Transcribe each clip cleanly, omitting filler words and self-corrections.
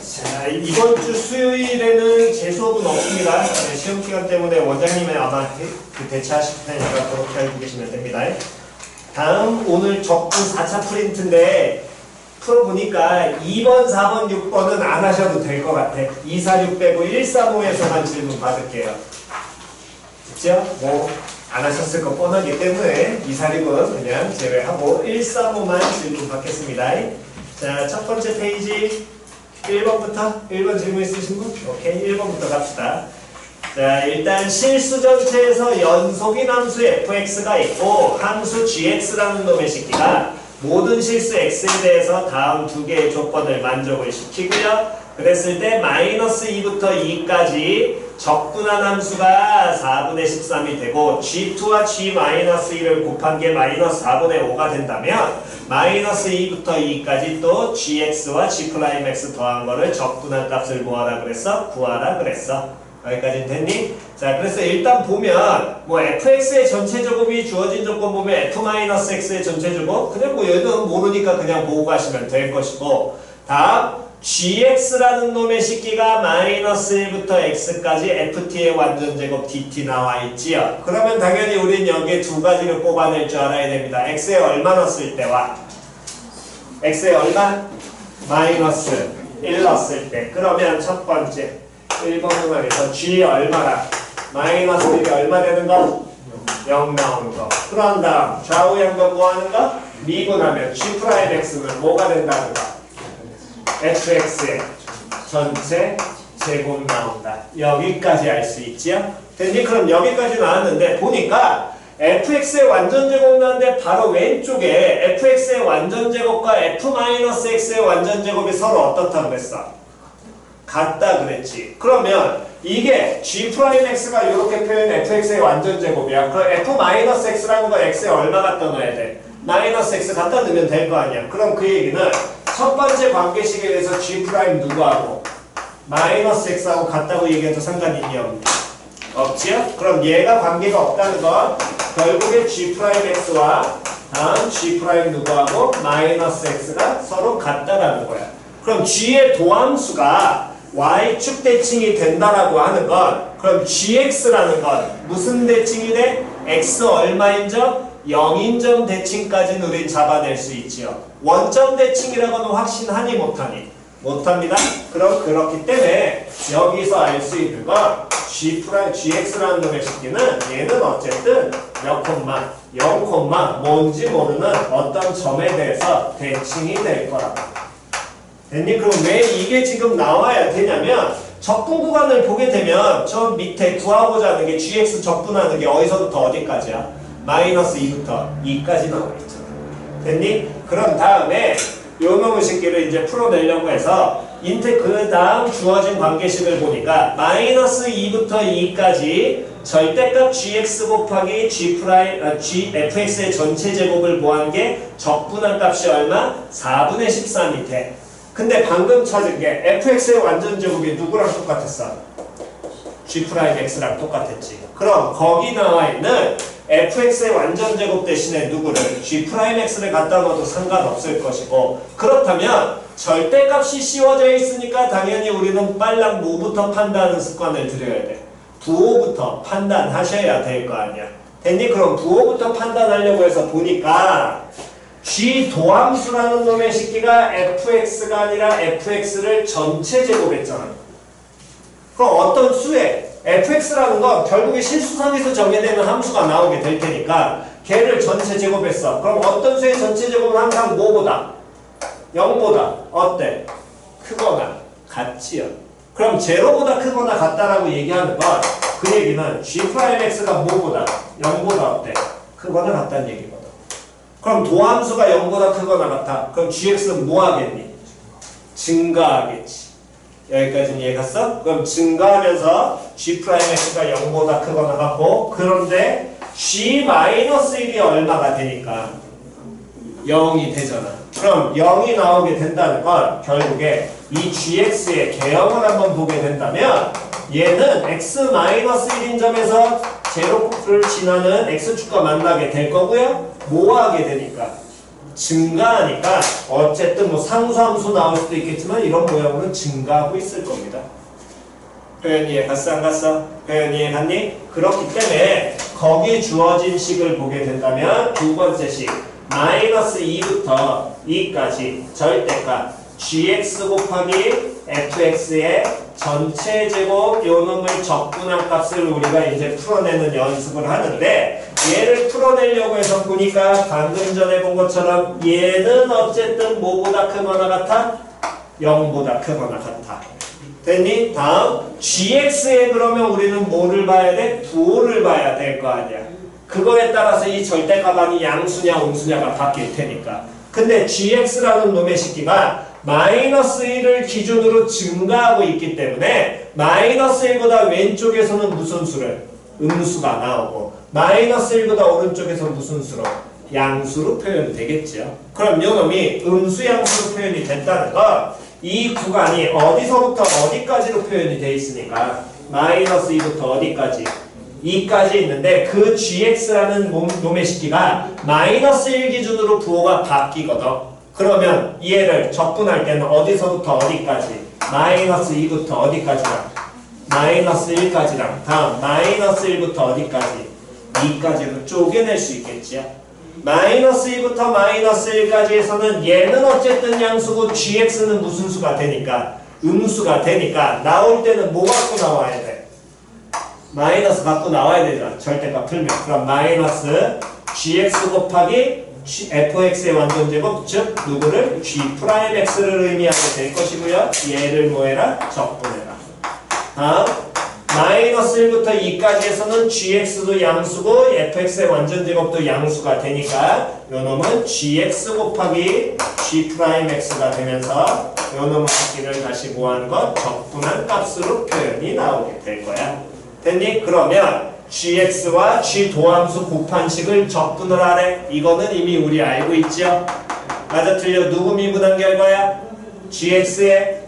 자, 이번 주 수요일에는 제 수업은 없습니다. 네, 시험 기간 때문에 원장님이 아마 대체하실 테니까 그렇게 알고 계시면 됩니다. 다음 오늘 적분 4차 프린트인데 풀어보니까 2번, 4번, 6번은 안 하셔도 될 것 같아. 2, 4, 6 빼고 1, 3, 5에서만 질문 받을게요. 그쵸? 뭐 안 하셨을 거 뻔하기 때문에 2, 4, 6은 그냥 제외하고 1, 3, 5만 질문 받겠습니다. 자, 첫 번째 페이지 1번부터 1번 질문 있으신 분? 오케이, 1번부터 갑시다. 자, 일단 실수 전체에서 연속인 함수 fx가 있고 함수 gx라는 놈의 식기가 모든 실수 x에 대해서 다음 두 개의 조건을 만족을 시키고요. 그랬을 때 마이너스 2부터 2까지 적분한 함수가 4분의 13이 되고 g2와 g-1을 곱한 게 마이너스 4분의 5가 된다면 마이너스 2부터 2까지 또 gx와 g'x 더한 거를 적분한 값을 뭐하라 그랬어? 구하라 그랬어. 여기까지는 됐니? 자, 그래서 일단 보면 뭐 fx의 전체 제곱이 주어진 조건 보면 f-x의 전체 제곱 그냥 뭐 얘는 모르니까 그냥 보고 가시면 될 것이고 다음 gx라는 놈의 식기가 마이너스 1부터 x까지 ft의 완전 제곱 dt 나와 있지요. 그러면 당연히 우린 여기에 두 가지를 뽑아낼 줄 알아야 됩니다. x에 얼마 넣었을 때와 x에 얼마? 마이너스 1 넣었을 때. 그러면 첫 번째 1번 문항에서 g 얼마라? 마이너스 1이 얼마 되는 거? 0 나오는 거. 그런 다음 좌우 양변 뭐 하는 거? 미분하면 g'x는 뭐가 된다는 거? fx의 전체 제곱 나온다. 여기까지 알 수 있지요? 됐니? 그럼 여기까지 나왔는데 보니까 fx의 완전 제곱 나왔는데 바로 왼쪽에 fx의 완전 제곱과 f-x의 완전 제곱이 서로 어떻다 그랬어? 같다 그랬지. 그러면 이게 g'x가 이렇게 표현 fx의 완전 제곱이야. 그럼 f-x라는 거 x에 얼마 갖다 넣어야 돼? 마이너스 x 갖다 넣으면 될 거 아니야. 그럼 그 얘기는 첫 번째 관계식에 대해서 g' 누구하고? 마이너스 x하고 같다고 얘기해도 상관이 있니 없니? 없지요? 그럼 얘가 관계가 없다는 건 결국에 g'x와 다음 g' 누구하고? 마이너스 x가 서로 같다라는 거야. 그럼 g의 도함수가 y축 대칭이 된다라고 하는 건 그럼 gx라는 건 무슨 대칭이 돼? x 얼마인 점? 0인점 대칭까지는 우린 잡아낼 수 있지요. 원점 대칭이라고는 확신하니 못하니? 못합니다. 그럼 그렇기 때문에 여기서 알 수 있는 건 gx라는 놈의 식기는 얘는 어쨌든 몇 콤마 0 콤마 뭔지 모르는 어떤 점에 대해서 대칭이 될 거라고. 됐니? 그럼 왜 이게 지금 나와야 되냐면 적분 구간을 보게 되면 저 밑에 구하고자 하는 게 gx 적분하는 게 어디서부터 어디까지야? 마이너스 2부터 2까지 나와 있잖아. 됐니? 그럼 다음에 요 놈의 식기를 이제 풀어내려고 해서 그 다음 주어진 관계식을 보니까 마이너스 2부터 2까지 절대값 gx 곱하기 fx의 전체 제곱을 뭐한 게 적분한 값이 얼마? 4분의 13이 돼. 근데 방금 찾은 게 fx의 완전 제곱이 누구랑 똑같았어? g'x랑 똑같았지. 그럼 거기 나와 있는 fx의 완전 제곱 대신에 누구를? g'x를 갖다 넣어도 상관없을 것이고 그렇다면 절대값이 씌워져 있으니까 당연히 우리는 빨랑 뭐부터 판단하는 습관을 들여야 돼. 부호부터 판단하셔야 될 거 아니야. 됐니? 그럼 부호부터 판단하려고 해서 보니까 g 도함수라는 놈의 식기가 fx가 아니라 fx를 전체 제곱했잖아. 그럼 어떤 수에 fx라는 건 결국에 실수상에서 정의되는 함수가 나오게 될 테니까 걔를 전체 제곱했어. 그럼 어떤 수의 전체 제곱은 항상 뭐보다? 0보다 어때? 크거나 같지요. 그럼 제로보다 크거나 같다라고 얘기하는 건 그 얘기는 g'x가 뭐보다? 0보다 어때? 크거나 같다는 얘기거든. 그럼 도함수가 0보다 크거나 같아. 그럼 gx는 뭐 하겠니? 증가하겠지. 여기까지는 이해갔어? 그럼 증가하면서 g'x가 0보다 크거나 같고 그런데 g-1이 얼마가 되니까 0이 되잖아. 그럼 0이 나오게 된다는 건 결국에 이 gx의 개형을 한번 보게 된다면 얘는 x-1인 점에서 제로를 지나는 x축과 만나게 될 거고요. 뭐 하게 되니까? 증가하니까 어쨌든 뭐 상수함수 나올 수도 있겠지만 이런 모양으로 증가하고 있을 겁니다. 표현 이해 갔어 안 갔어? 표현 이해 갔니? 그렇기 때문에 거기 주어진 식을 보게 된다면 두 번째 식 마이너스 2부터 2까지 절대값 gx 곱하기 fx의 전체 제곱 요 놈을 적분한 값을 우리가 이제 풀어내는 연습을 하는데 얘를 풀어내려고 해서 보니까 방금 전에 본 것처럼 얘는 어쨌든 뭐보다 크거나 같아? 0보다 크거나 같아. 됐니? 다음 gx에 그러면 우리는 뭐를 봐야 돼? 부호를 봐야 될 거 아니야. 그거에 따라서 이 절대값이 양수냐 음수냐가 바뀔 테니까. 근데 gx라는 놈의 식기가 마이너스 1을 기준으로 증가하고 있기 때문에 마이너스 1보다 왼쪽에서는 무슨 수를? 음수가 나오고 마이너스 1보다 오른쪽에서 무슨 수로? 양수로 표현되겠죠. 그럼 요 놈이 음수 양수로 표현이 됐다는 건 이 구간이 어디서부터 어디까지로 표현이 돼 있으니까 마이너스 2부터 어디까지? 2까지 있는데 그 gx라는 놈의 식기가 마이너스 1 기준으로 부호가 바뀌거든. 그러면 얘를 적분할 때는 어디서부터 어디까지? 마이너스 2부터 어디까지랑? 마이너스 1까지랑 다음 마이너스 1부터 어디까지? 2까지로 쪼개낼 수 있겠지요. 마이너스 2부터 마이너스 1까지에서는 얘는 어쨌든 양수고 gx는 무슨 수가 되니까? 음수가 되니까 나올 때는 뭐 갖고 나와야 돼? 마이너스 갖고 나와야 되잖아. 절대값 풀면. 그럼 마이너스 gx 곱하기 fx의 완전제곱 즉 누구를? g'x를 의미하게 될 것이고요. 얘를 뭐해라? 적분해라. 다음 마이너스 1부터 2까지에서는 gx도 양수고 fx의 완전제곱도 양수가 되니까 요놈은 gx 곱하기 g'x가 되면서 요놈의 식기를 다시 뭐하는 것? 적분한 값으로 표현이 나오게 될 거야. 됐니? 그러면 gx와 g도함수 곱한식을 적분을 하래. 이거는 이미 우리 알고 있죠? 맞아 틀려? 누구 미분한 결과야? gx의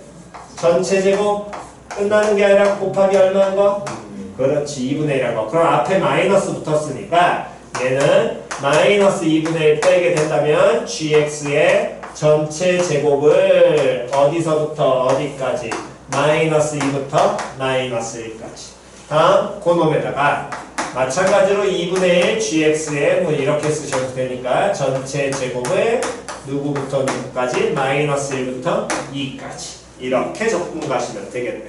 전체 제곱 끝나는 게 아니라 곱하기 얼마인 거? 그렇지 2분의 1한 거. 그럼 앞에 마이너스 붙었으니까 얘는 마이너스 2분의 1 빼게 된다면 gx의 전체 제곱을 어디서부터 어디까지? 마이너스 2부터 마이너스 1까지. 다음 그놈에다가 마찬가지로 2분의 1 gx에 뭐 이렇게 쓰셔도 되니까 전체 제곱을 누구부터 누구까지? 마이너스 1부터 2까지 이렇게 적분 가시면 되겠네.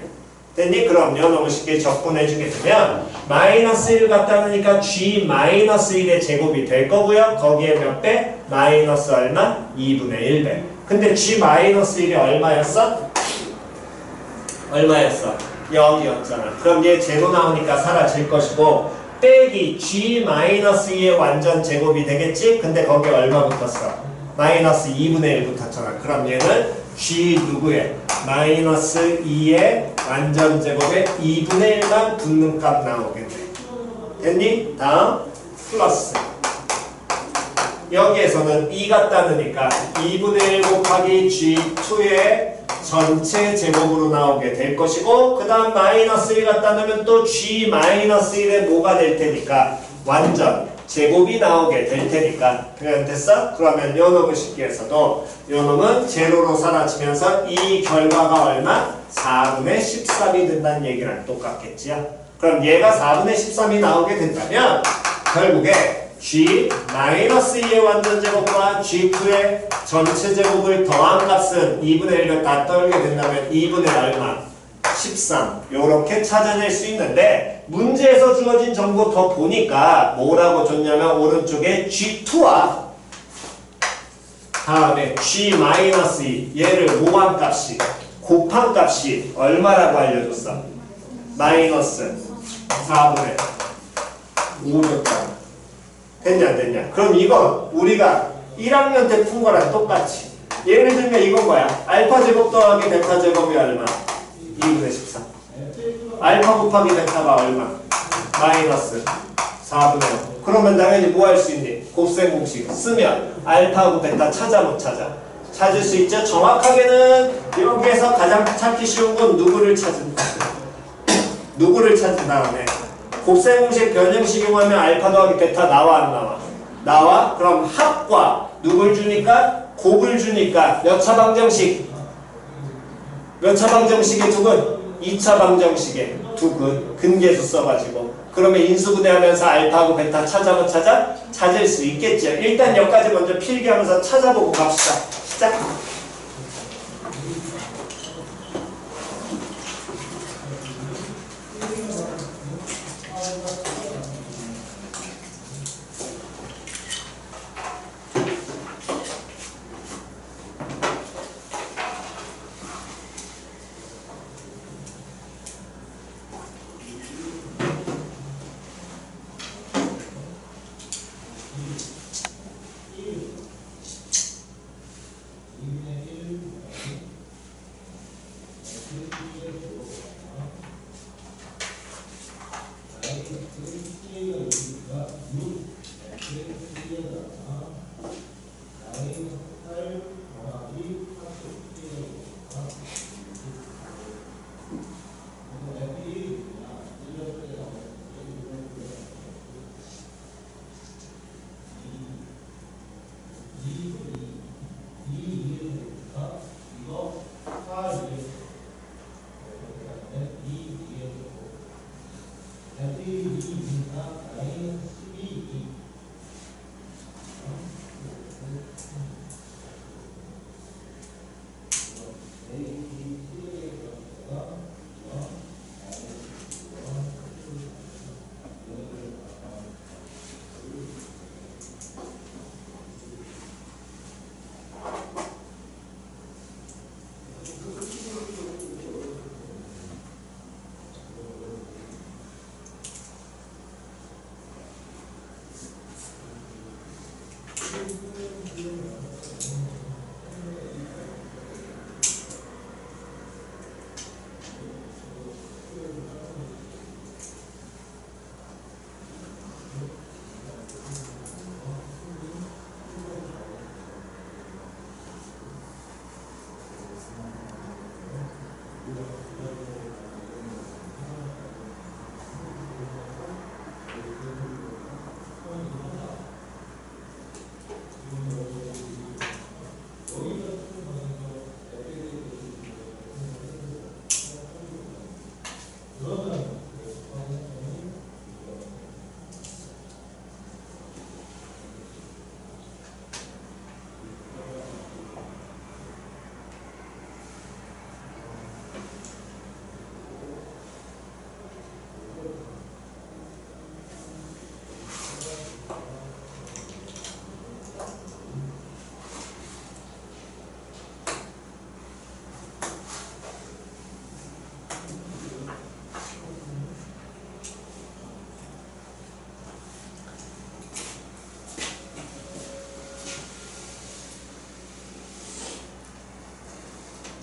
됐니? 그럼 요놈을 쉽게 적분해주게 되면 마이너스 1 갖다 놓으니까 g 마이너스 1의 제곱이 될 거고요. 거기에 몇 배? 마이너스 얼마? 2분의 1배. 근데 g 마이너스 1이 얼마였어? 얼마였어? 0이었잖아. 그럼 얘 제로 나오니까 사라질 것이고 빼기 g-2의 완전 제곱이 되겠지? 근데 거기에 얼마 붙었어? 마이너스 2분의 1 붙었잖아. 그럼 얘는 g 누구의? 마이너스 2의 완전 제곱에 2분의 1만 붙는 값 나오겠네. 됐니? 다음 플러스 여기에서는 2 갖다 넣으니까 2분의 1 곱하기 g2의 전체 제곱으로 나오게 될 것이고 그 다음 마이너스 1 갖다 넣으면 또 g-1의 뭐가 될 테니까 완전 제곱이 나오게 될 테니까 표현됐어? 그러면 요 놈의 식기에서도 요 놈은 제로로 사라지면서 이 결과가 얼마? 4분의 13이 된다는 얘기랑 똑같겠지요? 그럼 얘가 4분의 13이 나오게 된다면 결국에 g-2의 완전 제곱과 g2의 전체 제곱을 더한 값은 2분의 1을 다 떨게 된다면 2분의 얼마? 13 요렇게 찾아낼 수 있는데 문제에서 주어진 정보 더 보니까 뭐라고 줬냐면 오른쪽에 g2와 다음에 g-2 얘를 모한 값이 곱한 값이 얼마라고 알려줬어? 마이너스 4분의 5 줬잖아. 됐냐 안 됐냐? 그럼 이건 우리가 1학년 때 푼 거랑 똑같이 예를 들면 이건 뭐야? 알파 제곱 더하기 베타 제곱이 얼마? 2분의 13 알파 곱하기 베타가 얼마? 마이너스 4분의 5 그러면 당연히 뭐 할 수 있니? 곱셈 공식 쓰면 알파하고 베타 찾아 못 찾아? 찾을 수 있죠? 정확하게는 여기에서 가장 찾기 쉬운 건 누구를 찾은 누구를 찾은 다음에 곱셈 공식 변형식 이용하면 알파 더하기 베타 나와 안 나와? 나와? 그럼 합과 누굴 주니까? 곱을 주니까 몇 차 방정식? 몇 차 방정식의 두근? 2차 방정식의 두근. 근계수 써가지고. 그러면 인수분해하면서 알파하고 베타 찾아 못 찾아? 찾을 수 있겠죠. 일단 여기까지 먼저 필기하면서 찾아보고 갑시다. 시작!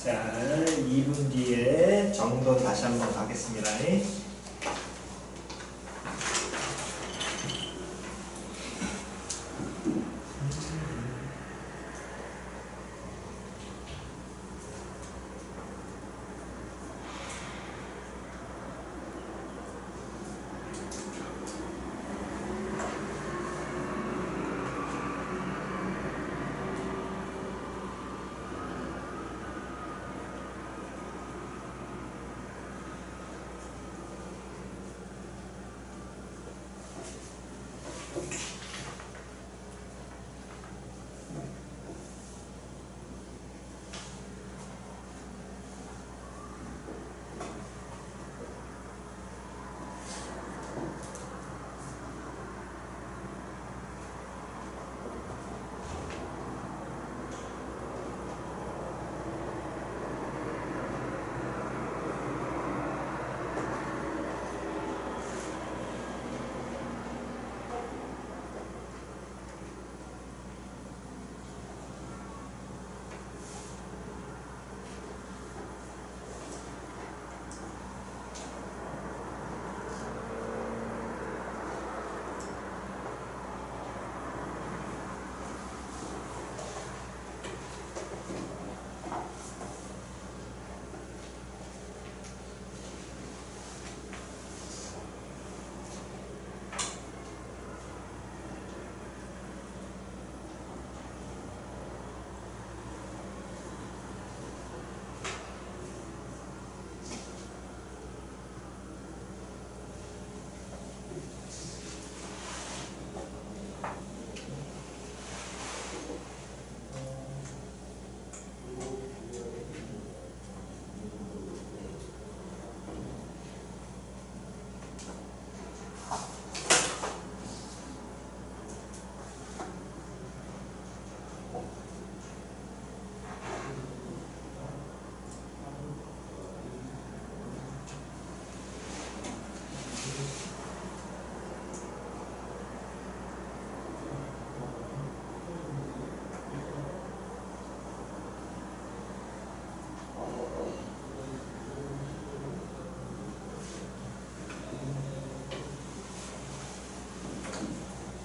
자, 2분 뒤에 정돈 다시 한번 가겠습니다.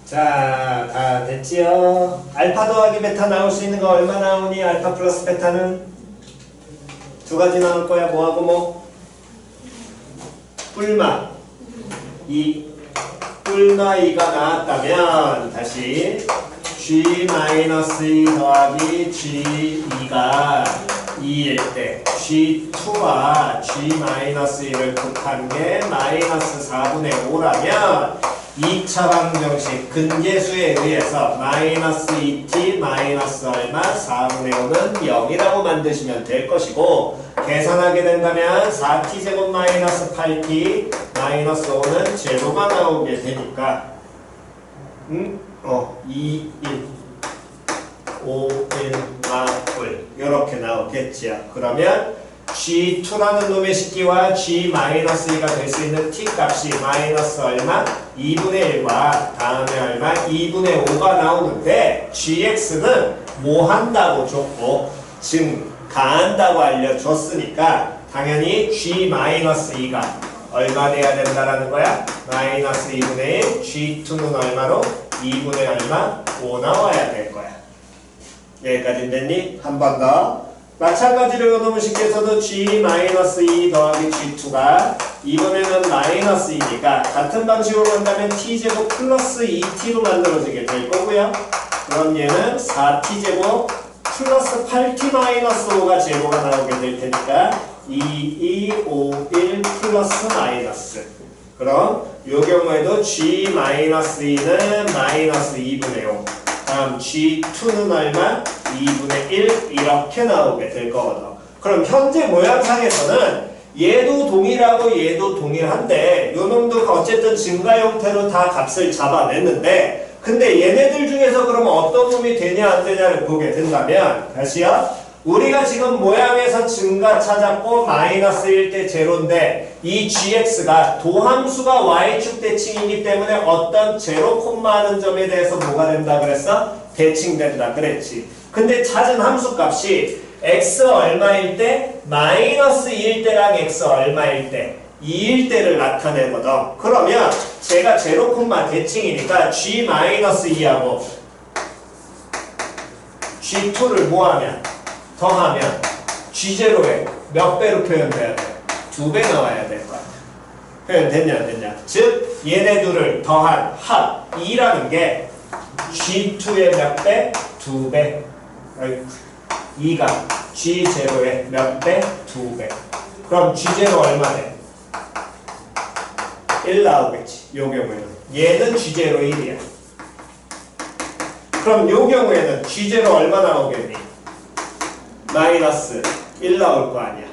자, 다 됐지요? 알파 더하기 베타 나올 수 있는 거 얼마 나오니? 알파 플러스 베타는 두 가지 나올 거야. 뭐하고 뭐? 뿔마 2 뿔마 2가 나왔다면 다시 G-2 더하기 G2가 2일 때 G2와 G-1을 곱한 게 마이너스 4분의 5라면 2차 방정식 근계수에 의해서 마이너스 2t 마이너스 얼마 4분의 5는 0이라고 만드시면 될 것이고 계산하게 된다면 4t 제곱 마이너스 8t 마이너스 5는 제로가 나오게 되니까 2, 1, 5, 1, 마뿔 이렇게 나오겠지요. 그러면 G2라는 놈의 식기와 G-2가 될 수 있는 t 값이 마이너스 얼마? 2분의 1과 다음에 얼마? 2분의 5가 나오는데 GX는 뭐 한다고 줬고 증가한다고 알려줬으니까 당연히 G-2가 얼마 돼야 된다라는 거야? 마이너스 2분의 1 G2는 얼마로? 2분의 얼마? 5 나와야 될 거야. 여기까지 됐니? 한 번 더. 마찬가지로 요놈의 식기에서도 G-2 더하기 G2가 이번에는 마이너스 2니까 같은 방식으로 한다면 T제곱 플러스 2T로 만들어지게 될 거고요. 그럼 얘는 4T제곱 플러스 8T 마이너스 5가 제곱가 나오게 될 테니까 2, 2, 5, 1 플러스 마이너스. 그럼 요 경우에도 G-2는 마이너스 2분의 5. 다음 G2는 얼마? 2분의 1 이렇게 나오게 될 거거든. 그럼 현재 모양상에서는 얘도 동일하고 얘도 동일한데 요놈도 어쨌든 증가 형태로 다 값을 잡아냈는데 근데 얘네들 중에서 그러면 어떤 놈이 되냐 안 되냐를 보게 된다면 다시요. 우리가 지금 모양에서 증가 찾았고 마이너스 1 대 제로인데 이 gx가 도함수가 y축 대칭이기 때문에 어떤 제로 콤마 하는 점에 대해서 뭐가 된다 그랬어? 대칭된다 그랬지. 근데 찾은 함수 값이 x 얼마일 때 마이너스 1 때랑 x 얼마일 때 2일 때를 나타내거든. 그러면 제가 제로 콤마 대칭이니까 g-2하고 g2를 뭐하면 더하면 G0에 몇 배로 표현돼야 돼? 2배 나와야 될 것 같아. 표현 됐냐 안 됐냐? 즉 얘네 둘을 더한 합 2라는 게 G2의 몇 배? 2배. 2가 G0의 몇 배? 2배. 그럼 G0 얼마 돼? 1 나오겠지. 요 경우에는. 얘는 G0 1이야. 그럼 요 경우에는 G0 얼마 나오겠니? 마이너스 1 나올 거 아니야.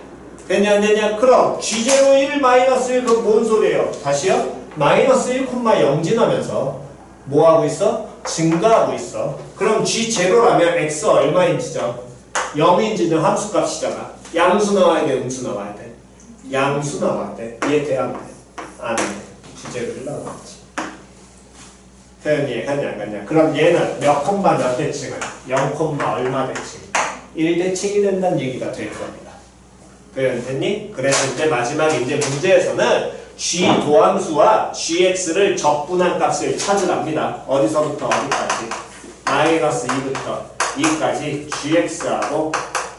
됐냐 안 됐냐? 그럼 G0 1 마이너스 1 그건 뭔 소리예요? 다시요? 마이너스 1,0 지나면서 뭐 하고 있어? 증가하고 있어. 그럼 G0라면 X 얼마인지죠? 0인지는 함수값이잖아. 양수 나와야 돼? 음수 나와야 돼? 양수 나와야 돼. 이해 안 돼? 안 돼. G0 1 나왔지. 표현 이해 갔냐 안 갔냐? 그럼 얘는 몇 콤마 몇 대칭을? 0 콤마 얼마 대칭? 1대칭이 된다는 얘기가 될 겁니다. 표현 됐니? 그래서 이제 마지막 이제 문제에서는 G 도함수와 GX를 적분한 값을 찾으랍니다. 어디서부터 어디까지? 마이너스 2부터 2까지 GX하고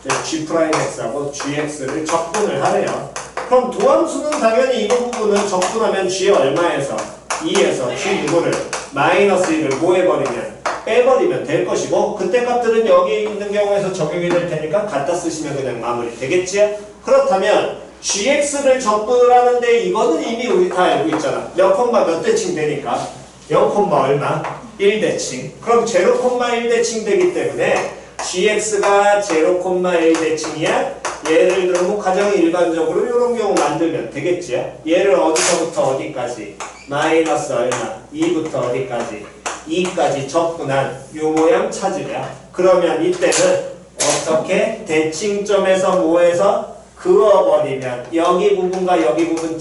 G'X하고 GX를 적분을 하래요. 그럼 도함수는 당연히 이 부분은 적분하면 G 얼마에서? 2에서 G 누구를? 마이너스 1을 뭐 해버리면? 빼버리면 될 것이고 그때 값들은 여기 있는 경우에서 적용이 될 테니까 갖다 쓰시면 그냥 마무리 되겠지? 그렇다면 gx를 적분을 하는데 이거는 이미 우리 다 알고 있잖아. 몇 콤마 몇 대칭 되니까 0 콤마 얼마? 1대칭. 그럼 0 콤마 1대칭 되기 때문에 gx가 0 콤마 1대칭이야. 예를 들어 뭐 가장 일반적으로 이런 경우 만들면 되겠지? 얘를 어디서부터 어디까지? 마이너스 얼마? 2부터 어디까지? 2까지 적분한 요 모양 찾으랴. 그러면 이때는 어떻게? 대칭점에서 뭐해서 그어버리면 여기 부분과 여기 부분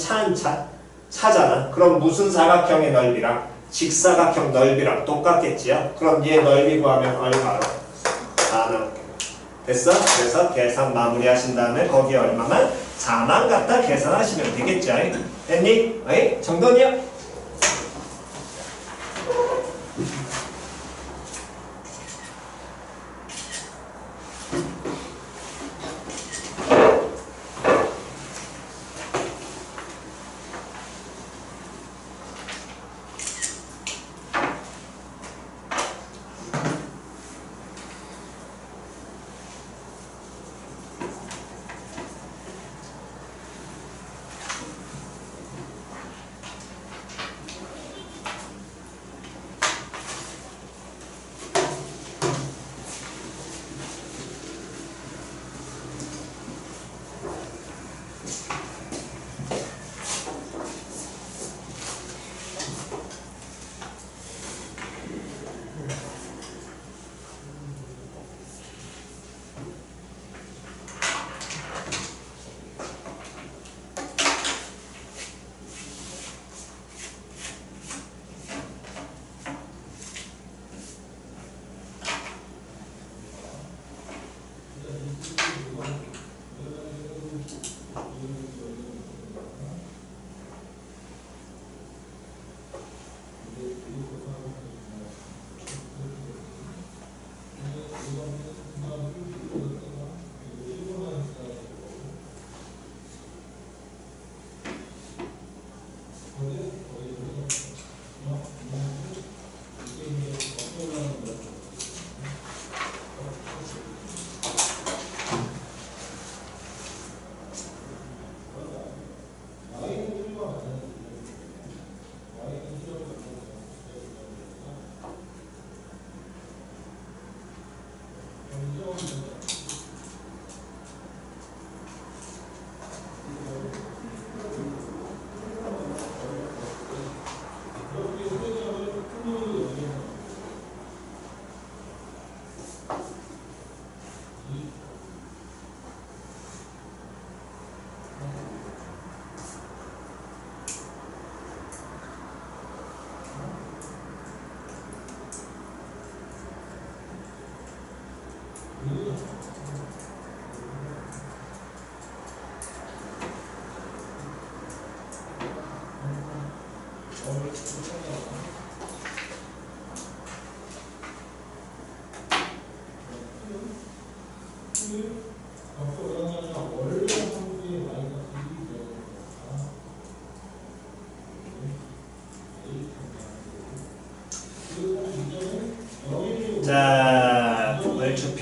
차잖아. 그럼 무슨 사각형의 넓이랑 직사각형 넓이랑 똑같겠지요? 그럼 얘 넓이 구하면 얼마로? 4 나오게. 됐어? 그래서 계산 마무리 하신 다음에 거기에 얼마만? 4만 갖다 계산하시면 되겠죠? 됐니? 정돈이요?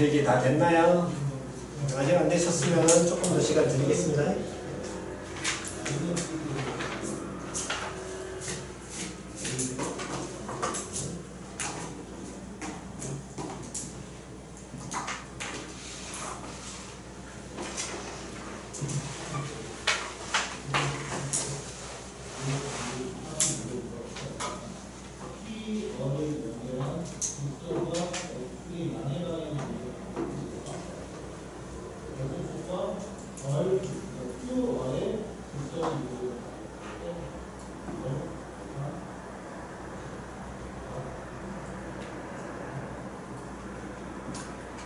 필기 다 됐나요? 아직 안 되셨으면 조금 더 시간 드리겠습니다.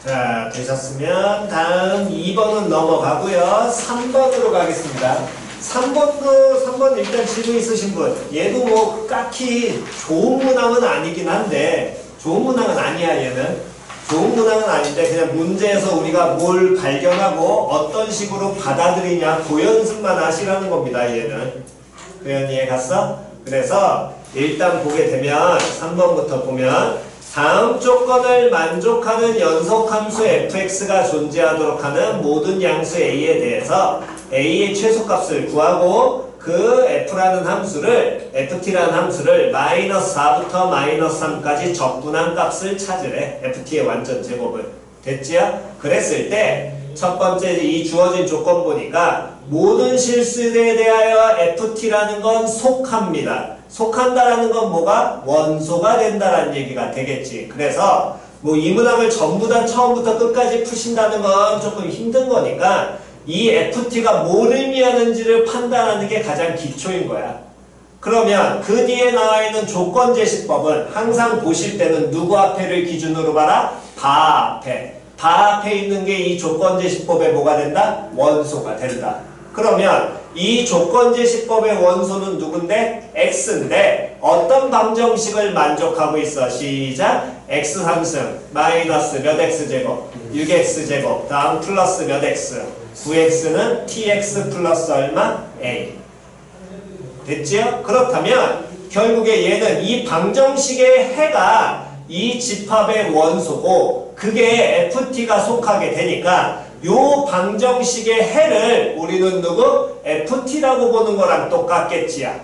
자, 되셨으면 다음 2번은 넘어가고요. 3번으로 가겠습니다. 3번 일단 질문 있으신 분. 얘도 뭐 딱히 좋은 문항은 아니긴 한데, 좋은 문항은 아니야, 얘는. 좋은 문항은 아닌데, 그냥 문제에서 우리가 뭘 발견하고 어떤 식으로 받아들이냐, 그 연습만 하시라는 겁니다, 얘는. 표현 이해 갔어? 그래서 일단 보게 되면, 3번부터 보면, 다음 조건을 만족하는 연속함수 fx가 존재하도록 하는 모든 양수 a에 대해서 a의 최소값을 구하고 그 f라는 함수를 ft라는 함수를 마이너스 4부터 마이너스 3까지 적분한 값을 찾으래. ft의 완전 제곱을. 됐지요? 그랬을 때 첫 번째 이 주어진 조건 보니까 모든 실수에 대하여 ft라는 건 속합니다. 속한다라는 건 뭐가? 원소가 된다라는 얘기가 되겠지. 그래서 뭐 이 문항을 전부 다 처음부터 끝까지 푸신다는 건 조금 힘든 거니까 이 FT가 뭘 의미하는지를 판단하는 게 가장 기초인 거야. 그러면 그 뒤에 나와 있는 조건제시법은 항상 보실 때는 누구 앞에를 기준으로 봐라? 바 앞에. 바 앞에 있는 게 이 조건제시법에 뭐가 된다? 원소가 된다. 그러면 이 조건제시법의 원소는 누군데? x인데 어떤 방정식을 만족하고 있어? 시작! x 상승 마이너스 몇 x제곱 6x제곱 다음 플러스 몇 x 9x는 tx 플러스 얼마? a 됐지요? 그렇다면 결국에 얘는 이 방정식의 해가 이 집합의 원소고 그게 ft가 속하게 되니까 요 방정식의 해를 우리는 누구? ft라고 보는 거랑 똑같겠지야.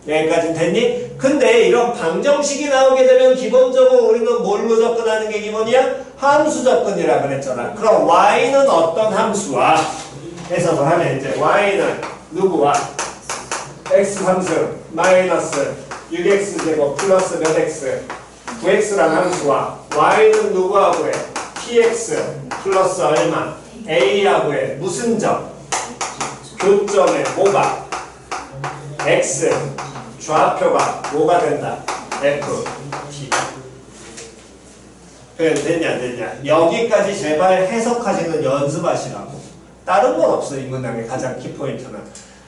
여기까지 됐니? 근데 이런 방정식이 나오게 되면 기본적으로 우리는 뭘로 접근하는 게 기본이야? 함수 접근이라 그랬잖아. 그럼 y는 어떤 함수와 해석을 하면 이제 y는 누구와? x 함수 마이너스 6x제곱 플러스 몇 x 9x란 함수와 y는 누구하고 해? tx 플러스 얼마? a하고 해. 무슨 점? 교점에 뭐가? x 좌표가 뭐가 된다? f t 표현 됐냐 안 됐냐? 여기까지 제발 해석하시는 연습하시라고. 다른 건 없어. 이 문항의 가장 키포인트는.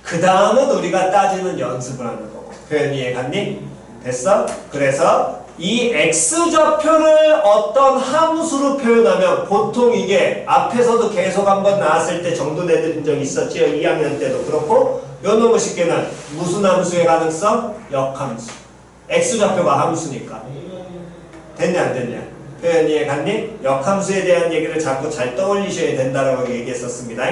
그 다음은 우리가 따지는 연습을 하는 거고. 표현 이해 갔니? 됐어? 그래서 이 x좌표를 어떤 함수로 표현하면 보통 이게 앞에서도 계속 한번 나왔을 때 정도 내드린 적 있었지요. 2학년 때도 그렇고 요놈의 쉽게는 무슨 함수의 가능성? 역함수. x좌표가 함수니까. 됐냐 안 됐냐? 표현 이해 갔니? 역함수에 대한 얘기를 자꾸 잘 떠올리셔야 된다라고 얘기했었습니다.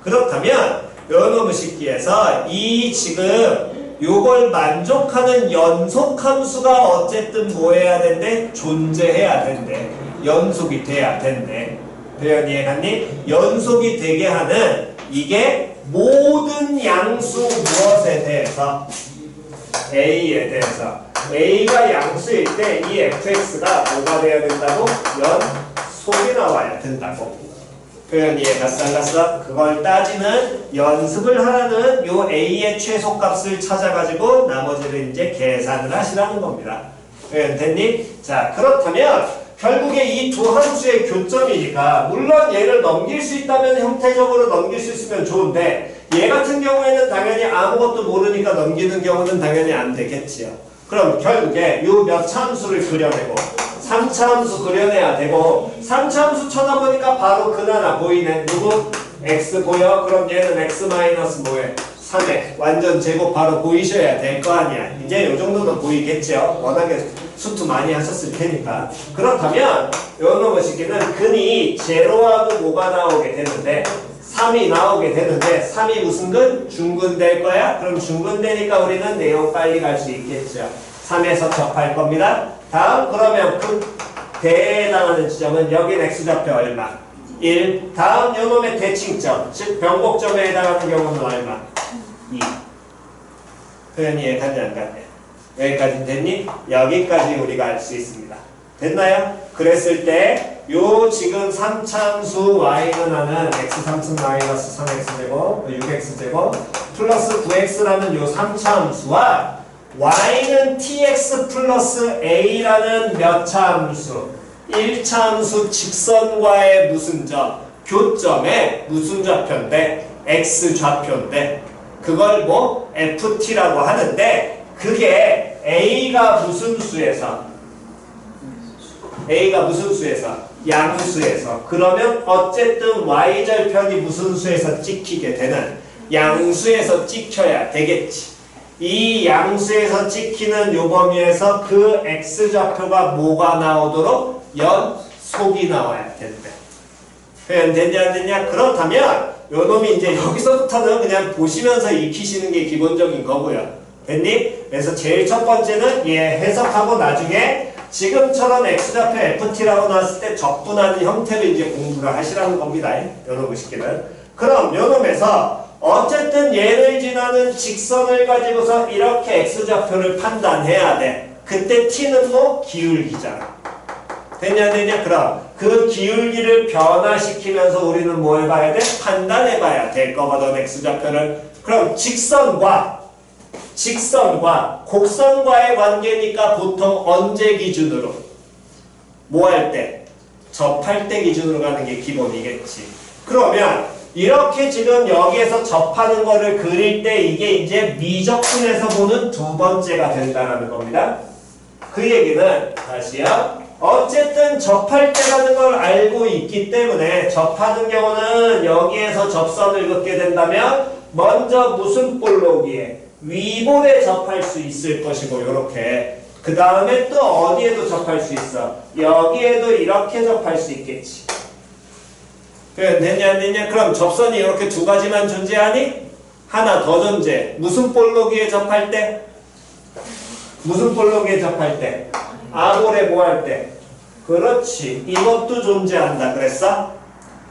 그렇다면 요놈의 식기에서 이 지금 요걸 만족하는 연속함수가 어쨌든 뭐 해야 된대? 존재해야 된대. 연속이 돼야 된대. 표현 이해 갔니? 연속이 되게 하는 이게 모든 양수 무엇에 대해서? A에 대해서. A가 양수일 때 이 fx가 뭐가 돼야 된다고? 연속이 나와야 된다고. 표현 이해 갔어 안 갔어? 그걸 따지는 연습을 하라는 요 A의 최소값을 찾아가지고 나머지를 이제 계산을 하시라는 겁니다. 표현 됐니? 자, 그렇다면 결국에 이 두 함수의 교점이니까 물론 얘를 넘길 수 있다면 형태적으로 넘길 수 있으면 좋은데 얘 같은 경우에는 당연히 아무것도 모르니까 넘기는 경우는 당연히 안 되겠지요. 그럼 결국에 요 몇 차 함수를 그려내고 3차 함수 그려내야 되고 3차 함수 쳐다보니까 바로 그나마 보이네. 누구? x 보여? 그럼 얘는 x 마이너스 뭐해? 3에 완전 제곱 바로 보이셔야 될 거 아니야. 이제 요 정도는 보이겠죠. 워낙에 수투 많이 하셨을 테니까. 그렇다면 요놈의 식기는 근이 제로하고 뭐가 나오게 되는데 3이 나오게 되는데 3이 무슨 근? 중근 될 거야? 그럼 중근 되니까 우리는 내용 빨리 갈 수 있겠죠. 3에서 접할 겁니다. 다음 그러면 그 대에 해당하는 지점은 여긴 x좌표 얼마? 1. 다음 요놈의 대칭점 즉 변곡점에 해당하는 경우는 얼마? 2. 표현이 이해가지 안 갔네. 여기까지 됐니? 여기까지 우리가 알 수 있습니다. 됐나요? 그랬을 때 요 지금 3참수 y는 하는 x3승 마이너스 3x제곱 6x제곱 플러스 9x라는 요 3참수와 y는 tx 플러스 a라는 몇 참수? 1참수 직선과의 무슨 점? 교점에 무슨 좌표인데? x좌표인데 그걸 뭐? ft라고 하는데 그게 a가 무슨 수에서? a가 무슨 수에서? 양수에서. 그러면 어쨌든 y절편이 무슨 수에서 찍히게 되는? 양수에서 찍혀야 되겠지. 이 양수에서 찍히는 요 범위에서 그 x좌표가 뭐가 나오도록? 연속이 나와야 된대. 표현 됐냐 안 됐냐? 그렇다면 요 놈이 이제 여기서부터는 그냥 보시면서 익히시는 게 기본적인 거고요. 됐니? 그래서 제일 첫 번째는 얘 해석하고 나중에 지금처럼 x좌표 ft라고 나왔을 때 적분하는 형태를 이제 공부를 하시라는 겁니다. 요놈의 식기는. 그럼 요놈에서 어쨌든 얘를 지나는 직선을 가지고서 이렇게 x좌표를 판단해야 돼. 그때 t는 뭐? 기울기잖아. 됐냐 안 됐냐? 그럼 그 기울기를 변화시키면서 우리는 뭘 봐야 돼? 판단해봐야 될 거거든 x좌표를. 그럼 직선과 곡선과의 관계니까 보통 언제 기준으로? 뭐 할 때? 접할 때 기준으로 가는 게 기본이겠지. 그러면 이렇게 지금 여기에서 접하는 거를 그릴 때 이게 이제 미적분에서 보는 두 번째가 된다는 겁니다. 그 얘기는 다시요. 어쨌든 접할 때라는 걸 알고 있기 때문에 접하는 경우는 여기에서 접선을 긋게 된다면 먼저 무슨 볼록이에? 위볼에 접할 수 있을 것이고 요렇게 그 다음에 또 어디에도 접할 수 있어? 여기에도 이렇게 접할 수 있겠지. 됐냐 안 됐냐? 그럼 접선이 이렇게 두 가지만 존재하니? 하나 더 존재. 무슨 볼록이에 접할 때? 무슨 볼록이에 접할 때? 아볼에 뭐 할 때? 그렇지. 이것도 존재한다 그랬어?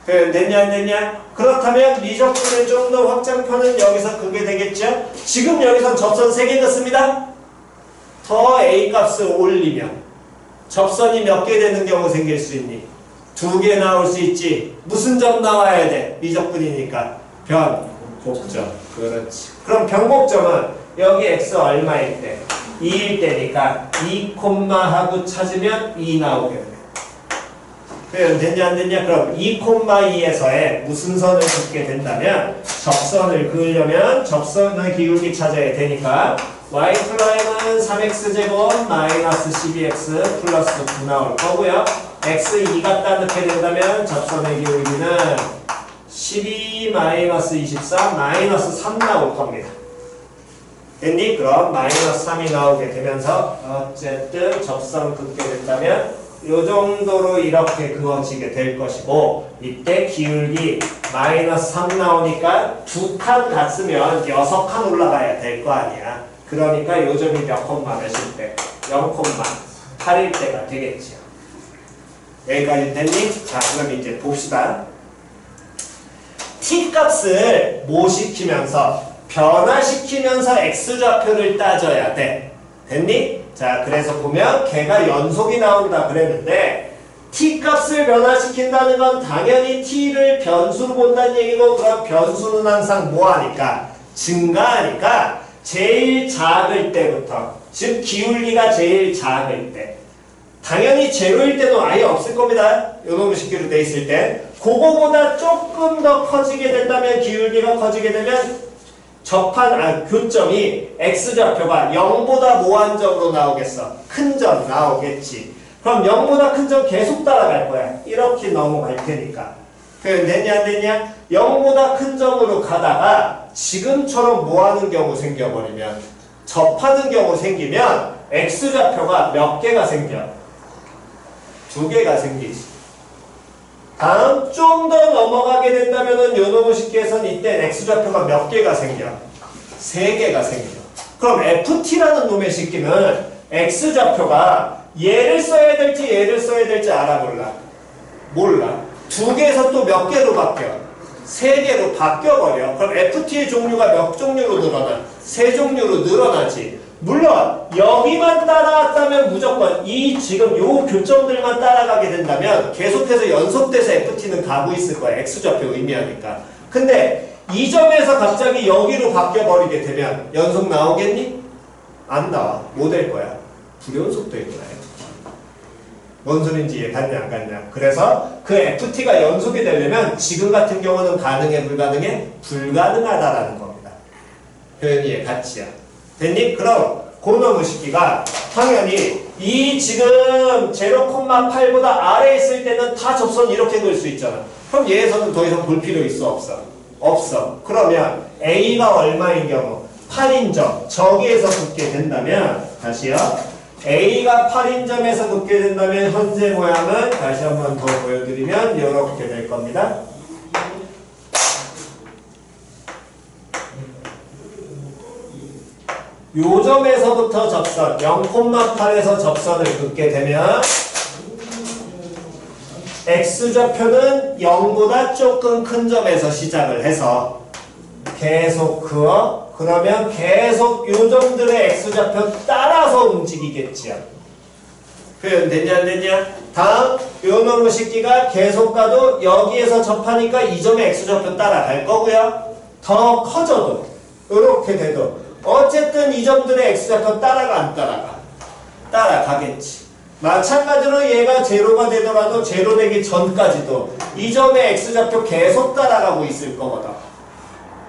됐냐 안 됐냐? 그렇다면 미적분의 좀 더 확장편은 여기서 그게 되겠죠? 지금 여기선 접선 3개 넣습니다. 더 a 값을 올리면 접선이 몇 개 되는 경우 생길 수 있니? 2개 나올 수 있지. 무슨 점 나와야 돼? 미적분이니까 변곡점. 그렇지. 그럼 변곡점은 여기 x 얼마일 때? 2일 때니까 2, 하고 찾으면 2 나오게 돼. 표현 됐냐 안 됐냐? 그럼 2,2에서의 무슨 선을 긋게 된다면 접선을 그으려면 접선의 기울기 찾아야 되니까 y 프라임은 3x제곱 마이너스 12x 플러스 9 나올 거고요. x 2 갖다 넣게 된다면 접선의 기울기는 12 마이너스 24 마이너스 3 나올 겁니다. 됐니? 그럼 마이너스 3이 나오게 되면서 어쨌든 접선 긋게 된다면 요 정도로 이렇게 그어지게 될 것이고 이때 기울기 마이너스 3 나오니까 2칸 갔으면 6칸 올라가야 될 거 아니야. 그러니까 요 점이 몇 콤마 몇일 때? 0,8일 때가 되겠지요. 여기까지 됐니? 자 그럼 이제 봅시다. t 값을 뭐 시키면서? 변화시키면서 x좌표를 따져야 돼. 됐니? 자 그래서 보면 걔가 연속이 나온다 그랬는데 t 값을 변화시킨다는 건 당연히 t를 변수로 본다는 얘기고 그럼 변수는 항상 뭐하니까? 증가하니까 제일 작을 때부터 즉 기울기가 제일 작을 때 당연히 제로일 때는 아예 없을 겁니다. 요놈의 식기로 돼 있을 때 그거보다 조금 더 커지게 된다면 기울기가 커지게 되면 교점이 x좌표가 0보다 뭐한 점으로 나오겠어? 큰 점 나오겠지. 그럼 0보다 큰 점 계속 따라갈 거야. 이렇게 넘어갈 테니까. 표현 됐냐 안 됐냐? 0보다 큰 점으로 가다가 지금처럼 뭐하는 경우 생겨버리면 접하는 경우 생기면 X좌표가 몇 개가 생겨? 2개가 생기지. 다음 좀 더 넘어가게 된다면은 요놈의 식기에서는 이때 X좌표가 몇 개가 생겨? 3개가 생겨. 그럼 FT라는 놈의 식기는 X좌표가 얘를 써야 될지 얘를 써야 될지 알아 몰라? 몰라. 2개에서 또 몇 개로 바뀌어? 3개로 바뀌어버려. 그럼 FT의 종류가 몇 종류로 늘어나? 3종류로 늘어나지. 물론 여기만 따라왔다면 무조건 이 지금 요 교점들만 따라가게 된다면 계속해서 연속돼서 FT는 가고 있을 거야. X좌표 의미하니까. 근데 이 점에서 갑자기 여기로 바뀌어버리게 되면 연속 나오겠니? 안 나와. 못 될 거야. 불연속될 거야. 뭔 소린지 이해 갔냐 안 갔냐. 그래서 그 FT가 연속이 되려면 지금 같은 경우는 가능해 불가능해? 불가능하다라는 겁니다. 표현이 이해 같지야. 됐니? 그럼 고놈의 식기가 당연히 이 지금 0,8보다 아래에 있을 때는 다 접선 이렇게 그을 수 있잖아. 그럼 얘에서는 더 이상 볼 필요 있어 없어? 없어. 그러면 A가 얼마인 경우? 8인점 저기에서 붙게 된다면 다시요. A가 8인점에서 붙게 된다면 현재 모양은 다시 한번 더 보여드리면 이렇게 될 겁니다. 요 점에서부터 접선 0,8에서 접선을 긋게 되면 X좌표는 0보다 조금 큰 점에서 시작을 해서 계속 그어 그러면 계속 요 점들의 X좌표 따라서 움직이겠지요. 표현 됐냐 안 됐냐? 다음 요 놈의 식기가 계속 가도 여기에서 접하니까 이 점의 X좌표 따라갈 거고요. 더 커져도 이렇게 돼도 어쨌든 이 점들의 X좌표 따라가 안 따라가? 따라가겠지. 마찬가지로 얘가 제로가 되더라도 제로 되기 전까지도 이 점의 X좌표 계속 따라가고 있을 거거든.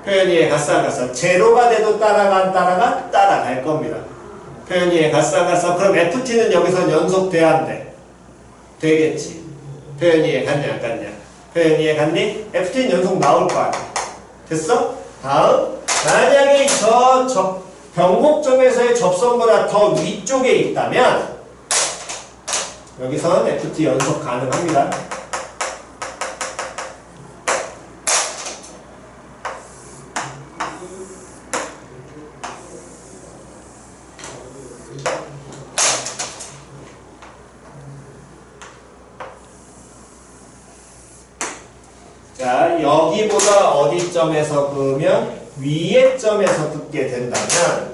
표현이 갔어 안 갔어? 제로가 돼도 따라가 안 따라가? 따라갈 겁니다. 표현이 갔어 안 갔어? 그럼 FT는 여기서 연속돼야 안 돼? 되겠지. 표현이 갔냐 안 갔냐? 표현이 갔니? FT는 연속 나올 거 아니야. 됐어? 다음 만약에 저 변곡점에서의 접선보다 더 위쪽에 있다면 여기서는 FT 연속 가능합니다. 자, 여기보다 어디 점에서 그으면 위의 점에서 긋게 된다면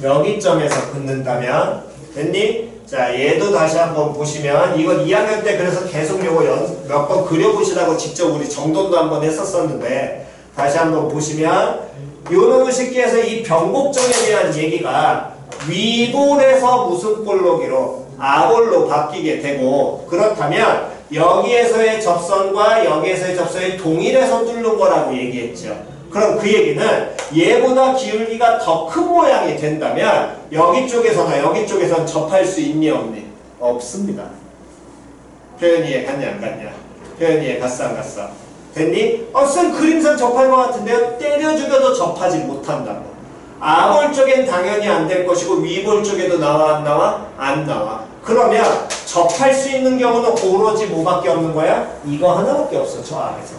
여기 점에서 긋는다면 됐니? 자, 얘도 다시 한번 보시면 이건 2학년 때 그래서 계속 요거 몇 번 그려보시라고 직접 우리 정돈도 한번 했었었는데 다시 한번 보시면 요놈의 식기에서 이 변곡점에 대한 얘기가 위볼에서 무슨 볼로기로 아볼로 바뀌게 되고 그렇다면 여기에서의 접선과 여기에서의 접선이 동일해서 뚫는 거라고 얘기했죠. 그럼 그 얘기는 얘보다 기울기가 더 큰 모양이 된다면 여기 쪽에서나 여기 쪽에서는 접할 수 있니 없니? 없습니다. 표현이 이해 갔냐 안 갔냐? 표현이 이해 갔어 안 갔어? 됐니? 쌤 그림상 접할 것 같은데요? 때려 죽여도 접하지 못한다고. 아볼 쪽엔 당연히 안 될 것이고 위볼 쪽에도 나와 안 나와? 안 나와. 그러면 접할 수 있는 경우는 오로지 뭐밖에 없는 거야? 이거 하나밖에 없어. 저 안에서.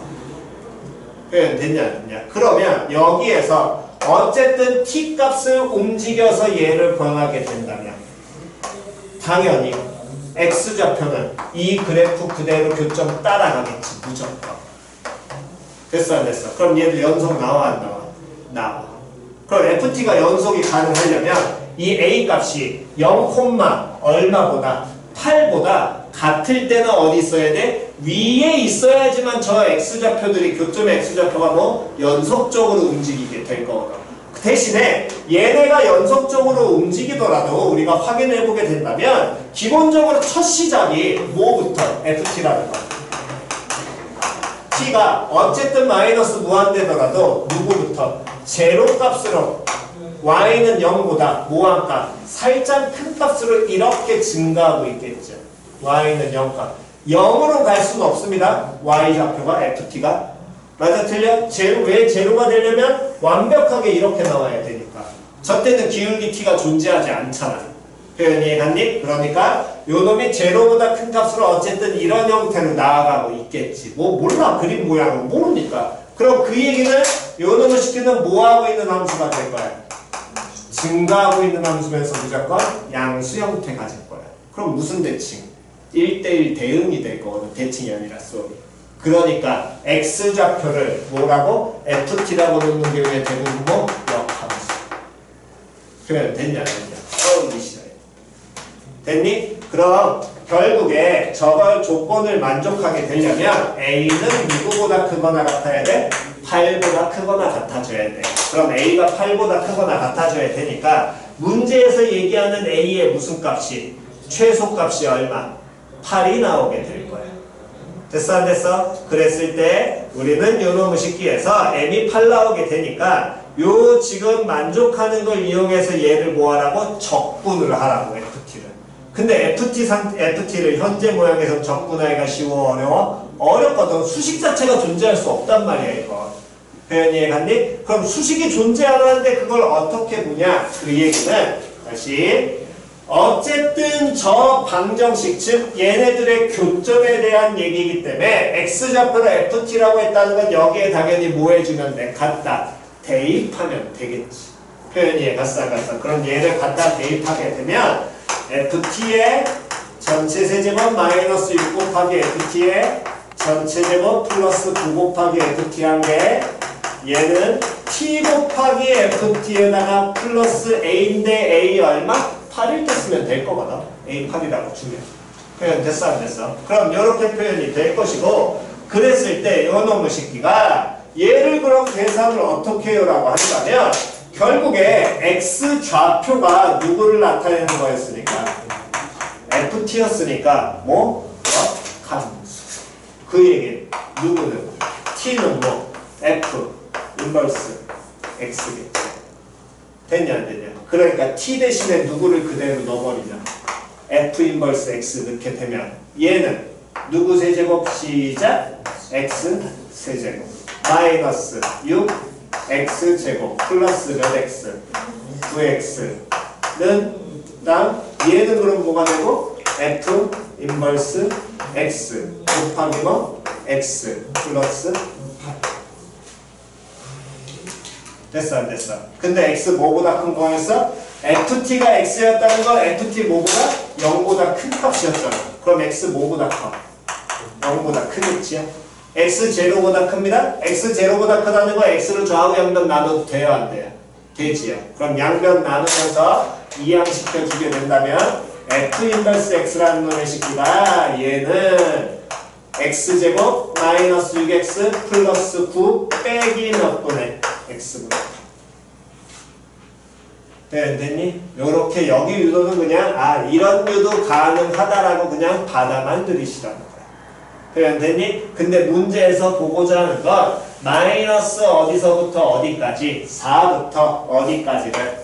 표현 됐냐 안 됐냐? 그러면 여기에서 어쨌든 t값을 움직여서 얘를 구하게 된다면 당연히 x좌표는 이 그래프 그대로 교점 따라가겠지. 무조건. 됐어 안 됐어? 그럼 얘도 연속 나와 안 나와? 나와. 그럼 ft가 연속이 가능하려면 이 a 값이 0, 얼마보다 8보다 같을 때는 어디 있어야 돼? 위에 있어야지만 저 x좌표들이 교점의 x좌표가 뭐 연속적으로 움직이게 될 거거든. 대신에 얘네가 연속적으로 움직이더라도 우리가 확인해 보게 된다면 기본적으로 첫 시작이 뭐부터? ft라는 거. t가 어쨌든 마이너스 무한되더라도 누구부터? 제로 값으로 y는 0보다 모함값 살짝 큰 값으로 이렇게 증가하고 있겠죠. y는 0값 0으로 갈 수는 없습니다. y좌표가 ft가 맞아 틀려? 왜 제로가 되려면 완벽하게 이렇게 나와야 되니까 저 때는 기울기 t가 존재하지 않잖아. 표현 이해갔니? 그러니까 요놈이 제로보다 큰 값으로 어쨌든 이런 형태로 나아가고 있겠지. 뭐 몰라. 그림 모양은 모르니까. 그럼 그 얘기는 요놈의 식기는 뭐하고 있는 함수가 될 거야? 증가하고 있는 함수면서 무조건 양수 형태 가질 거야. 그럼 무슨 대칭? 1대1 대응이 될 거거든. 대칭이 아니라 수업이. 그러니까 x좌표를 뭐라고? ft라고 놓는 경우에 대부분 뭐? 역함수. 표현 됐냐? 됐냐? 이 시작해. 됐니? 그럼 결국에 저걸 조건을 만족하게 되려면 A는 누구보다 크거나 같아야 돼? 8보다 크거나 같아져야 돼. 그럼 A가 8보다 크거나 같아져야 되니까 문제에서 얘기하는 A의 무슨 값이? 최소값이 얼마? 8이 나오게 될 거야. 됐어 안 됐어? 그랬을 때 우리는 요놈의 식기에서 M이 8 나오게 되니까 요 지금 만족하는 걸 이용해서 얘를 뭐하라고? 적분을 하라고 FT를. 근데 FT를 현재 모양에서 적분하기가 쉬워 어려워? 어렵거든. 수식 자체가 존재할 수 없단 말이야 이거. 표현 이해갔니? 그럼 수식이 존재하는데 그걸 어떻게 보냐? 그 얘기는 다시 어쨌든 저 방정식 즉 얘네들의 교점에 대한 얘기이기 때문에 x좌표를 ft라고 했다는 건 여기에 당연히 뭐 해주면 돼? 갖다 대입하면 되겠지. 표현 이해갔어 안 갔어? 그럼 얘를 갖다 대입하게 되면 ft의 전체 세제곱 마이너스 6 곱하기 ft의 전체 제곱 플러스 9 곱하기 ft 한 게 얘는 t 곱하기 ft에다가 플러스 a인데 a 얼마? 8일 때 쓰면 될 거거든. a 8이라고 주면. 표현 됐어 안 됐어? 그럼 이렇게 표현이 될 것이고 그랬을 때 요 놈의 새끼가 얘를 그럼 계산을 어떻게 해요? 라고 한다면 결국에 x 좌표가 누구를 나타내는 거였으니까 ft였으니까 뭐? 함수. 그 얘기 누구는? t는 뭐? f 인버스 x겠지. 됐냐 안 됐냐? 그러니까 t 대신에 누구를 그대로 넣어버리냐? f 인버스 x 넣게 되면 얘는 누구 세제곱 시작? x 세제곱 마이너스 6 x 제곱 플러스 몇 x 9x는 다음 얘는 그럼 뭐가 되고 f 인버스 x 곱하기 뭐 x 플러스 8 됐어 안 됐어? 근데 x 뭐보다 큰 거였어? ft가 x였다는 건 ft 뭐보다 0보다 큰 값이었잖아. 그럼 x 뭐보다 커? 0보다 크겠지요? x 제로보다 큽니다. x 제로보다 크다는 거 x를 좌우 양변 나눠도 돼요 안 돼요? 되지요. 그럼 양변 나누면서 이항시켜주게 된다면 f 인버스 x라는 놈의 식기가 얘는 x제곱 마이너스 6x 플러스 9 빼기 몇 분의 x분의 네, 됐니? 요렇게 여기 유도는 그냥 이런 유도 가능하다라고 그냥 받아만 들이시라는 거야. 표현됐니? 근데 문제에서 보고자 하는 건 마이너스 어디서부터 어디까지 4부터 어디까지를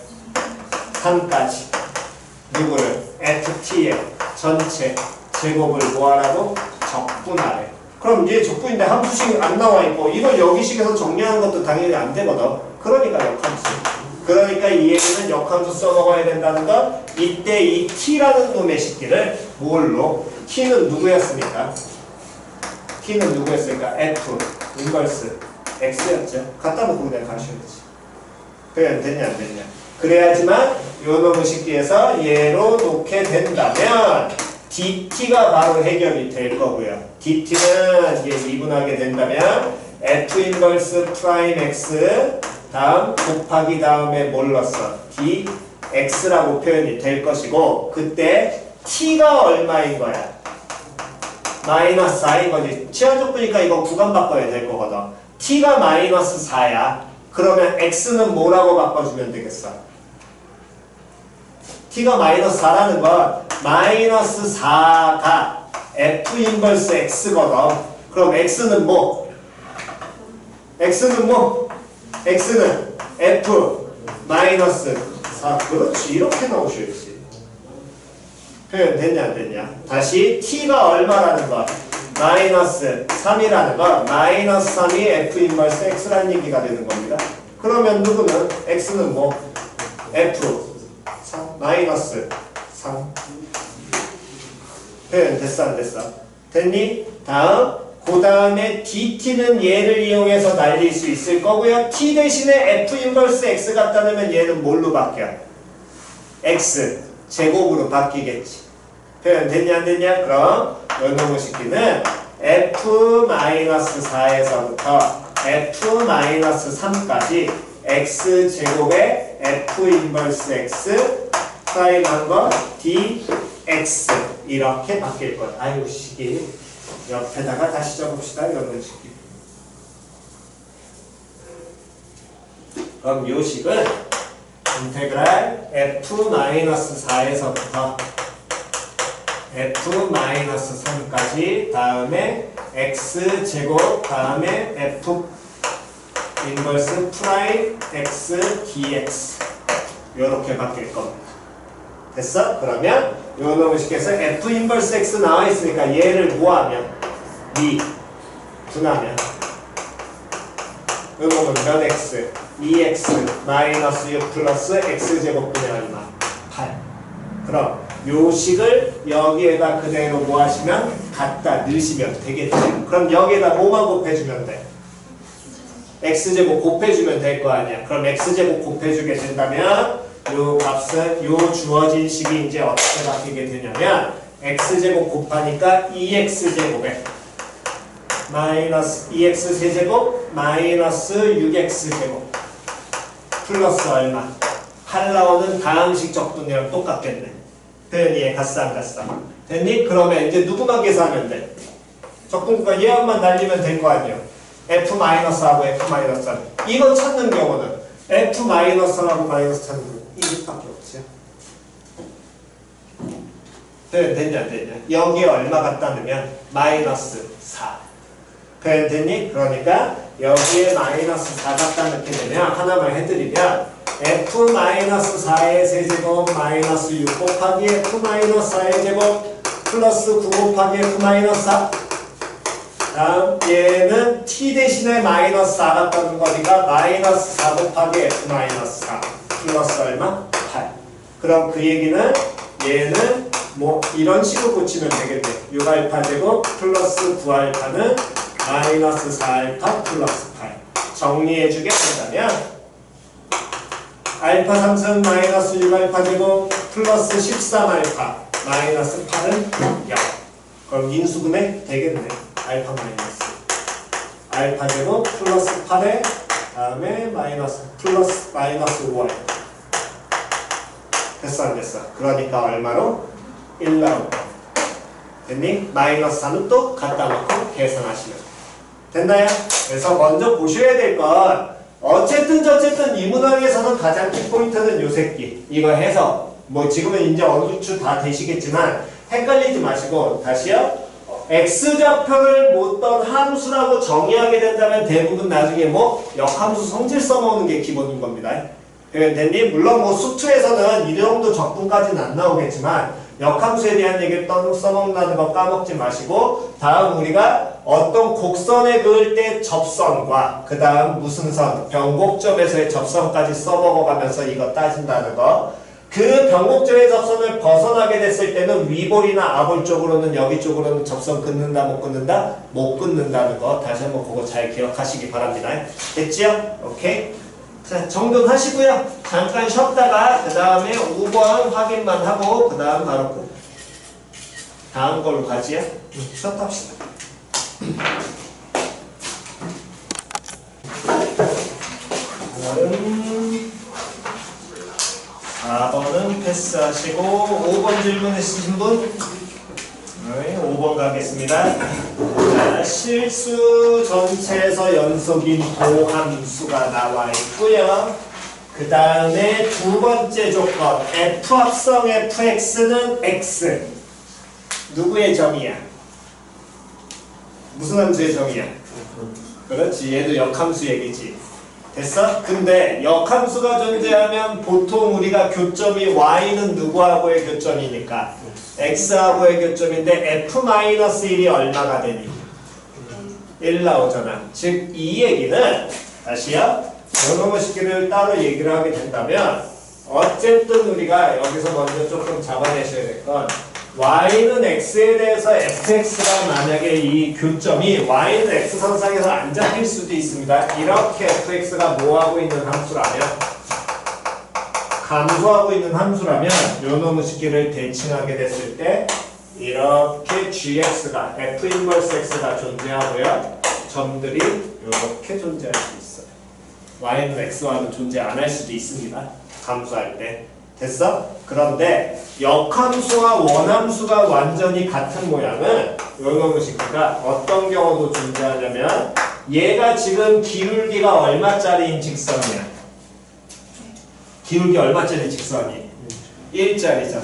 3까지 누구를 ft의 전체 제곱을 뭐하라고? 적분하래. 그럼 얘 적분인데 함수식 안 나와 있고 이걸 여기식에서 정리하는 것도 당연히 안 되거든. 그러니까 역함수. 그러니까 이 얘기는 역함수 써먹어야 된다는 건 이때 이 t라는 놈의 식기를 뭘로? t는 누구였습니까? t는 누구였으니까 f 인버스 x였죠. 갖다 놓고 그냥 가셔야지. 그래 됐냐 안 됐냐. 그래야지만 요 놈의 식기에서 얘로 놓게 된다면 dt가 바로 해결이 될 거고요. dt는 이게 미분하게 된다면 f 인버스 프라임 x 다음 곱하기 다음에 뭘 넣었어? dx라고 표현이 될 것이고 그때 t가 얼마인 거야? 마이너스 4인 거지. 치환적분이니까 이거 구간 바꿔야 될 거거든. t가 마이너스 4야. 그러면 x는 뭐라고 바꿔주면 되겠어? t가 마이너스 4라는 건 마이너스 4가 f 인버스 x거든. 그럼 x는 뭐? x는 뭐? x는 f 마이너스 4. 그렇지. 이렇게 나오셔야지. 표현 됐냐 안 됐냐? 다시 t가 얼마라는 건? 마이너스 3이라는 건 마이너스 3이 f 인버스 x라는 얘기가 되는 겁니다. 그러면 누구는? x는 뭐? F 3 마이너스 3 표현 됐어 안 됐어? 됐니? 다음 그 다음에 DT는 얘를 이용해서 날릴 수 있을 거고요. T 대신에 F 인버스 X 갖다 놓으면 얘는 뭘로 바뀌어? X 제곱으로 바뀌겠지. 표현 됐냐 안 됐냐? 그럼 요놈의 식기는 F-4에서부터 F-3까지 X 제곱에 F 인버스 X 프라임한 거 DX 이렇게 바뀔 거야. 아유 식기 옆에다가 다시 적읍시다. 이런 식이. 그럼 요 식은 인테그랄 F-4에서부터 F-3까지 다음에 X제곱 다음에 F 인버스 프라임 X dx 요렇게 바뀔 겁니다. 됐어? 그러면 요 놈의 식에서 F 인버스 X 나와 있으니까 얘를 뭐하면 미 분하면 요 놈은 몇 X 2X 마이너스 6 플러스 X제곱분의 얼마 8. 그럼 요 식을 여기에다 그대로 뭐 하시면 갖다 넣으시면 되겠죠. 그럼 여기에다 뭐만 곱해주면 돼? X제곱 곱해주면 될 거 아니야. 그럼 X제곱 곱해주게 된다면 요 값은 요 주어진 식이 이제 어떻게 바뀌게 되냐면 X제곱 곱하니까 2X제곱에 마이너스 2X 세제곱 마이너스 6X제곱 플러스 얼마? 8 나오는 다항식 적분이랑 똑같겠네. 됐니? 갔어 안 갔어? 됐니? 그러면 이제 누구만 계산하면 돼? 적분과 얘만 날리면 될 거 아니에요. F-하고 F-1 이거 찾는 경우는 F-하고 마이너스 찾는 경우 이것밖에 없지. 됐냐 안 됐냐? 여기에 얼마 갖다 넣으면 마이너스 4. 됐니? 그러니까 여기에 마이너스 4 갖다 넣게 되면 하나만 해드리면 F-4의 세제곱 마이너스 6 곱하기 F-4의 제곱 플러스 9 곱하기 F-4 다음 얘는 T 대신에 마이너스 4 갖다 놓은 거니까 마이너스 4 곱하기 F-4 플러스 얼마? 8. 그럼 그 얘기는 얘는 뭐 이런 식으로 고치면 되겠네. 6알파 제곱 플러스 9알파는 마이너스 4알파 플러스 8 정리해주게 된다면 알파 3승 마이너스 6알파 제곱 플러스 13알파 마이너스 8은 0. 그럼 인수분해 되겠네. 알파 마이너스 알파 제곱 플러스 8에 다음에 마이너스 플러스 마이너스 5알파 됐어 안 됐어? 그러니까 얼마로? 1 나올 거 됐니? 마이너스 4는 또 갖다 놓고 계산하시면 됐나요? 그래서 먼저 보셔야 될 건 어쨌든 이 문항에서는 가장 키포인트는 요 새끼 이거 해서 뭐 지금은 이제 어느 주 다 되시겠지만 헷갈리지 마시고 다시요. X좌표를 묻던 함수라고 정의하게 된다면 대부분 나중에 뭐 역함수 성질 써먹는 게 기본인 겁니다. 됐니? 물론 뭐 수투에서는 이 정도 적분까지는 안 나오겠지만 역함수에 대한 얘기를 써먹는다는 거 까먹지 마시고 다음 우리가 어떤 곡선에 그을 때 접선과 그 다음 무슨 선, 변곡점에서의 접선까지 써먹어가면서 이거 따진다는 거 그 변곡점의 접선을 벗어나게 됐을 때는 위볼이나 아볼 쪽으로는 여기 쪽으로는 접선 끊는다 못 끊는다? 못 끊는다는 거 다시 한번 그거 잘 기억하시기 바랍니다. 됐지요? 오케이? 자, 정돈하시고요. 잠깐 쉬었다가 그 다음에 5번 확인만 하고 그 다음 바로 끝. 다음 걸로 가지요. 쉬었다 합시다. 다음 4번은 패스하시고 5번 질문 있으신 분? 네, 5번 가겠습니다. 자, 실수 전체에서 연속인 도함수가 나와 있고요. 그 다음에 두 번째 조건 F 합성 fx는 x 누구의 점이야? 무슨 함수의 점이야? 그렇지, 얘도 역함수 얘기지. 됐어? 근데 역함수가 존재하면 보통 우리가 교점이 y는 누구하고의 교점이니까 x하고의 교점인데 f-1이 얼마가 되니? 1 나오잖아. 즉 이 얘기는 다시요. 요놈의 식기를 따로 얘기를 하게 된다면 어쨌든 우리가 여기서 먼저 조금 잡아내셔야 될 건 y는 x에 대해서 fx가 만약에 이 교점이 y는 x선상에서 안 잡힐 수도 있습니다. 이렇게 fx가 뭐하고 있는 함수라면 감소하고 있는 함수라면 요 놈의 식기를 대칭하게 됐을 때 이렇게 gx가 f 인버스 x가 존재하고요. 점들이 이렇게 존재할 수 있어요. y는 x와는 존재 안 할 수도 있습니다. 감소할 때. 됐어? 그런데 역함수와 원함수가 완전히 같은 모양은 요놈의 식기가 어떤 경우도 존재하냐면 얘가 지금 기울기가 얼마짜리인 직선이야? 기울기 얼마짜리 직선이? 1짜리잖아.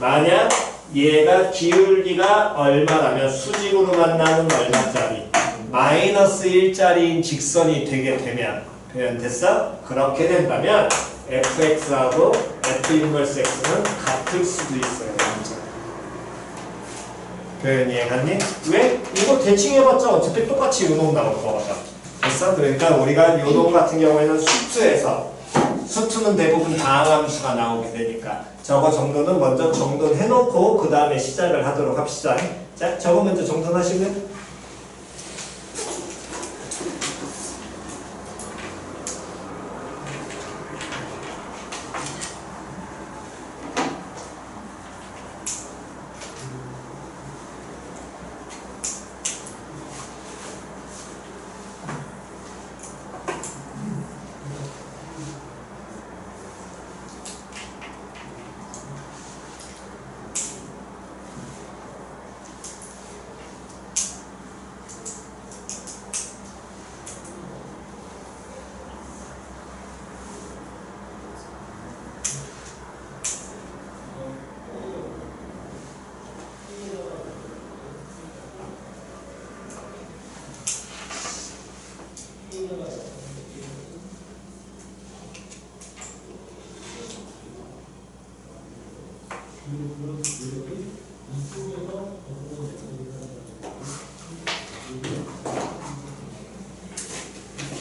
만약 얘가 기울기가 얼마라면 수직으로 만나는 얼마짜리? 마이너스 1짜리인 직선이 되게 되면 표현됐어? 그렇게 된다면 fx하고 f 인버스 x는 같을 수도 있어요. 표현 이해갔니? 왜? 이거 대칭해봤자 어차피 똑같이 요놈 나올 거거든. 됐어? 그러니까 우리가 요놈 같은 경우에는 수투는 대부분 다항함수가 나오게 되니까 저거 정도는 먼저 정돈해놓고 그 다음에 시작을 하도록 합시다. 자, 저거 먼저 정돈하시면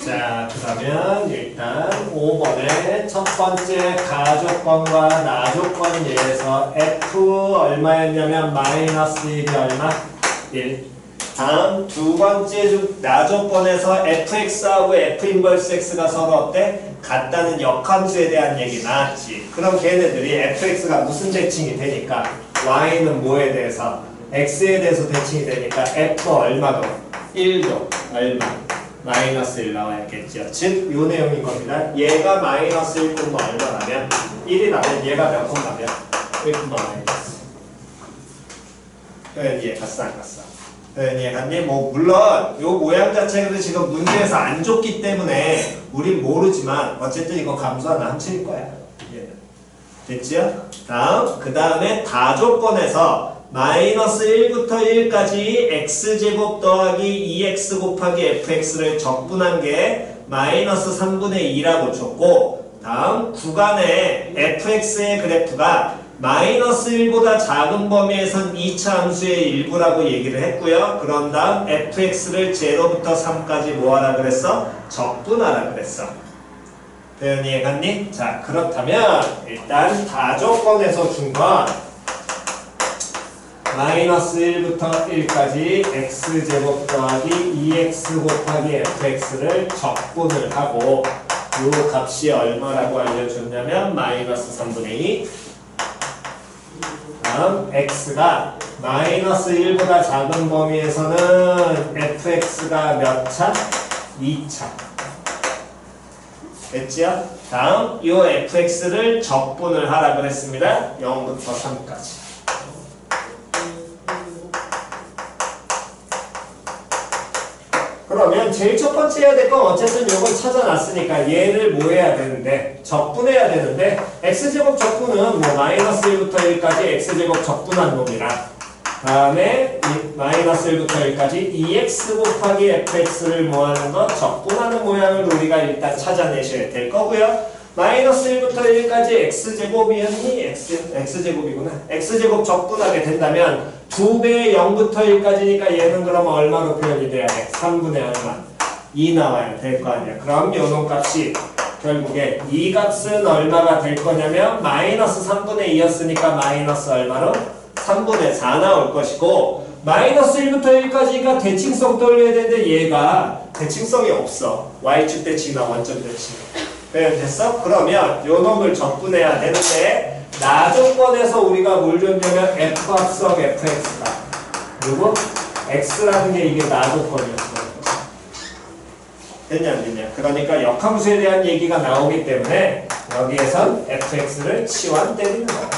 자, 그러면 일단 5번의 첫 번째 가조건과 나조건 예에서 f 얼마였냐면 마이너스 1이 얼마? 1. 다음 두 번째 나조건에서 fx하고 f 인버스 x가 서로 어때? 같다는 역함수에 대한 얘기 나왔지. 그럼 걔네들이 fx가 무슨 대칭이 되니까 y는 뭐에 대해서? x에 대해서 대칭이 되니까 f 얼마도? 1도 얼마? 마이너스 1 나와야겠죠. 즉, 요 내용인 겁니다. 얘가 마이너스 1분의 얼마라면 1이라면 얘가 몇 콤마면 1분의 마이너스. 표현 이해 갔어 안 갔어? 표현 이해 갔니? 뭐 물론 요 모양 자체가 지금 문제에서 안 줬기 때문에 우린 모르지만 어쨌든 이거 감소하는 함수일 거야. 됐죠? 그 다음에 다조건에서 마이너스 1부터 1까지 x제곱 더하기 2x 곱하기 fx를 적분한 게 마이너스 3분의 2라고 줬고 다음 구간에 fx의 그래프가 마이너스 1보다 작은 범위에선 2차 함수의 일부라고 얘기를 했고요. 그런 다음 fx를 0부터 3까지 뭐하라 그랬어? 적분하라 그랬어. 표현 이해갔니? 자, 그렇다면 일단 다조건에서 준 건 마이너스 1부터 1까지 x제곱 더하기 2x 곱하기 fx를 적분을 하고 이 값이 얼마라고 알려줬냐면 마이너스 3분의 2. 다음 x가 마이너스 1보다 작은 범위에서는 fx가 몇 차? 2차. 됐지요? 다음 이 fx를 적분을 하라 그랬습니다. 0부터 3까지. 그러면 제일 첫 번째 해야 될 건 어쨌든 요걸 찾아놨으니까 얘를 뭐 해야 되는데 적분해야 되는데 x제곱 적분은 뭐 마이너스 1부터 1까지 x제곱 적분한 놈이라 다음에 마이너스 1부터 1까지 2x 곱하기 fx를 뭐 하는 거? 적분하는 모양을 우리가 일단 찾아내셔야 될 거고요. 마이너스 1부터 1까지 x제곱이었니? x제곱이구나. x제곱 적분하게 된다면 2배의 0부터 1까지니까 얘는 그러면 얼마로 표현이 돼야 돼? 3분의 얼마? 2 나와야 될 거 아니야. 그럼 요놈 값이 결국에 이 값은 얼마가 될 거냐면 마이너스 3분의 2였으니까 마이너스 얼마로? 3분의 4 나올 것이고 마이너스 1부터 1까지가 대칭성 돌려야 되는데 얘가 대칭성이 없어. Y축 대칭이나 원점 대칭. 됐어? 그러면 요 놈을 적분해야 되는데 나 조건에서 우리가 뭘 줬냐면 F 합성 FX다. 그리고 X라는 게 이게 나 조건이었어. 됐냐 안 됐냐? 그러니까 역함수에 대한 얘기가 나오기 때문에 여기에선 fx를 치환 때리는 거야.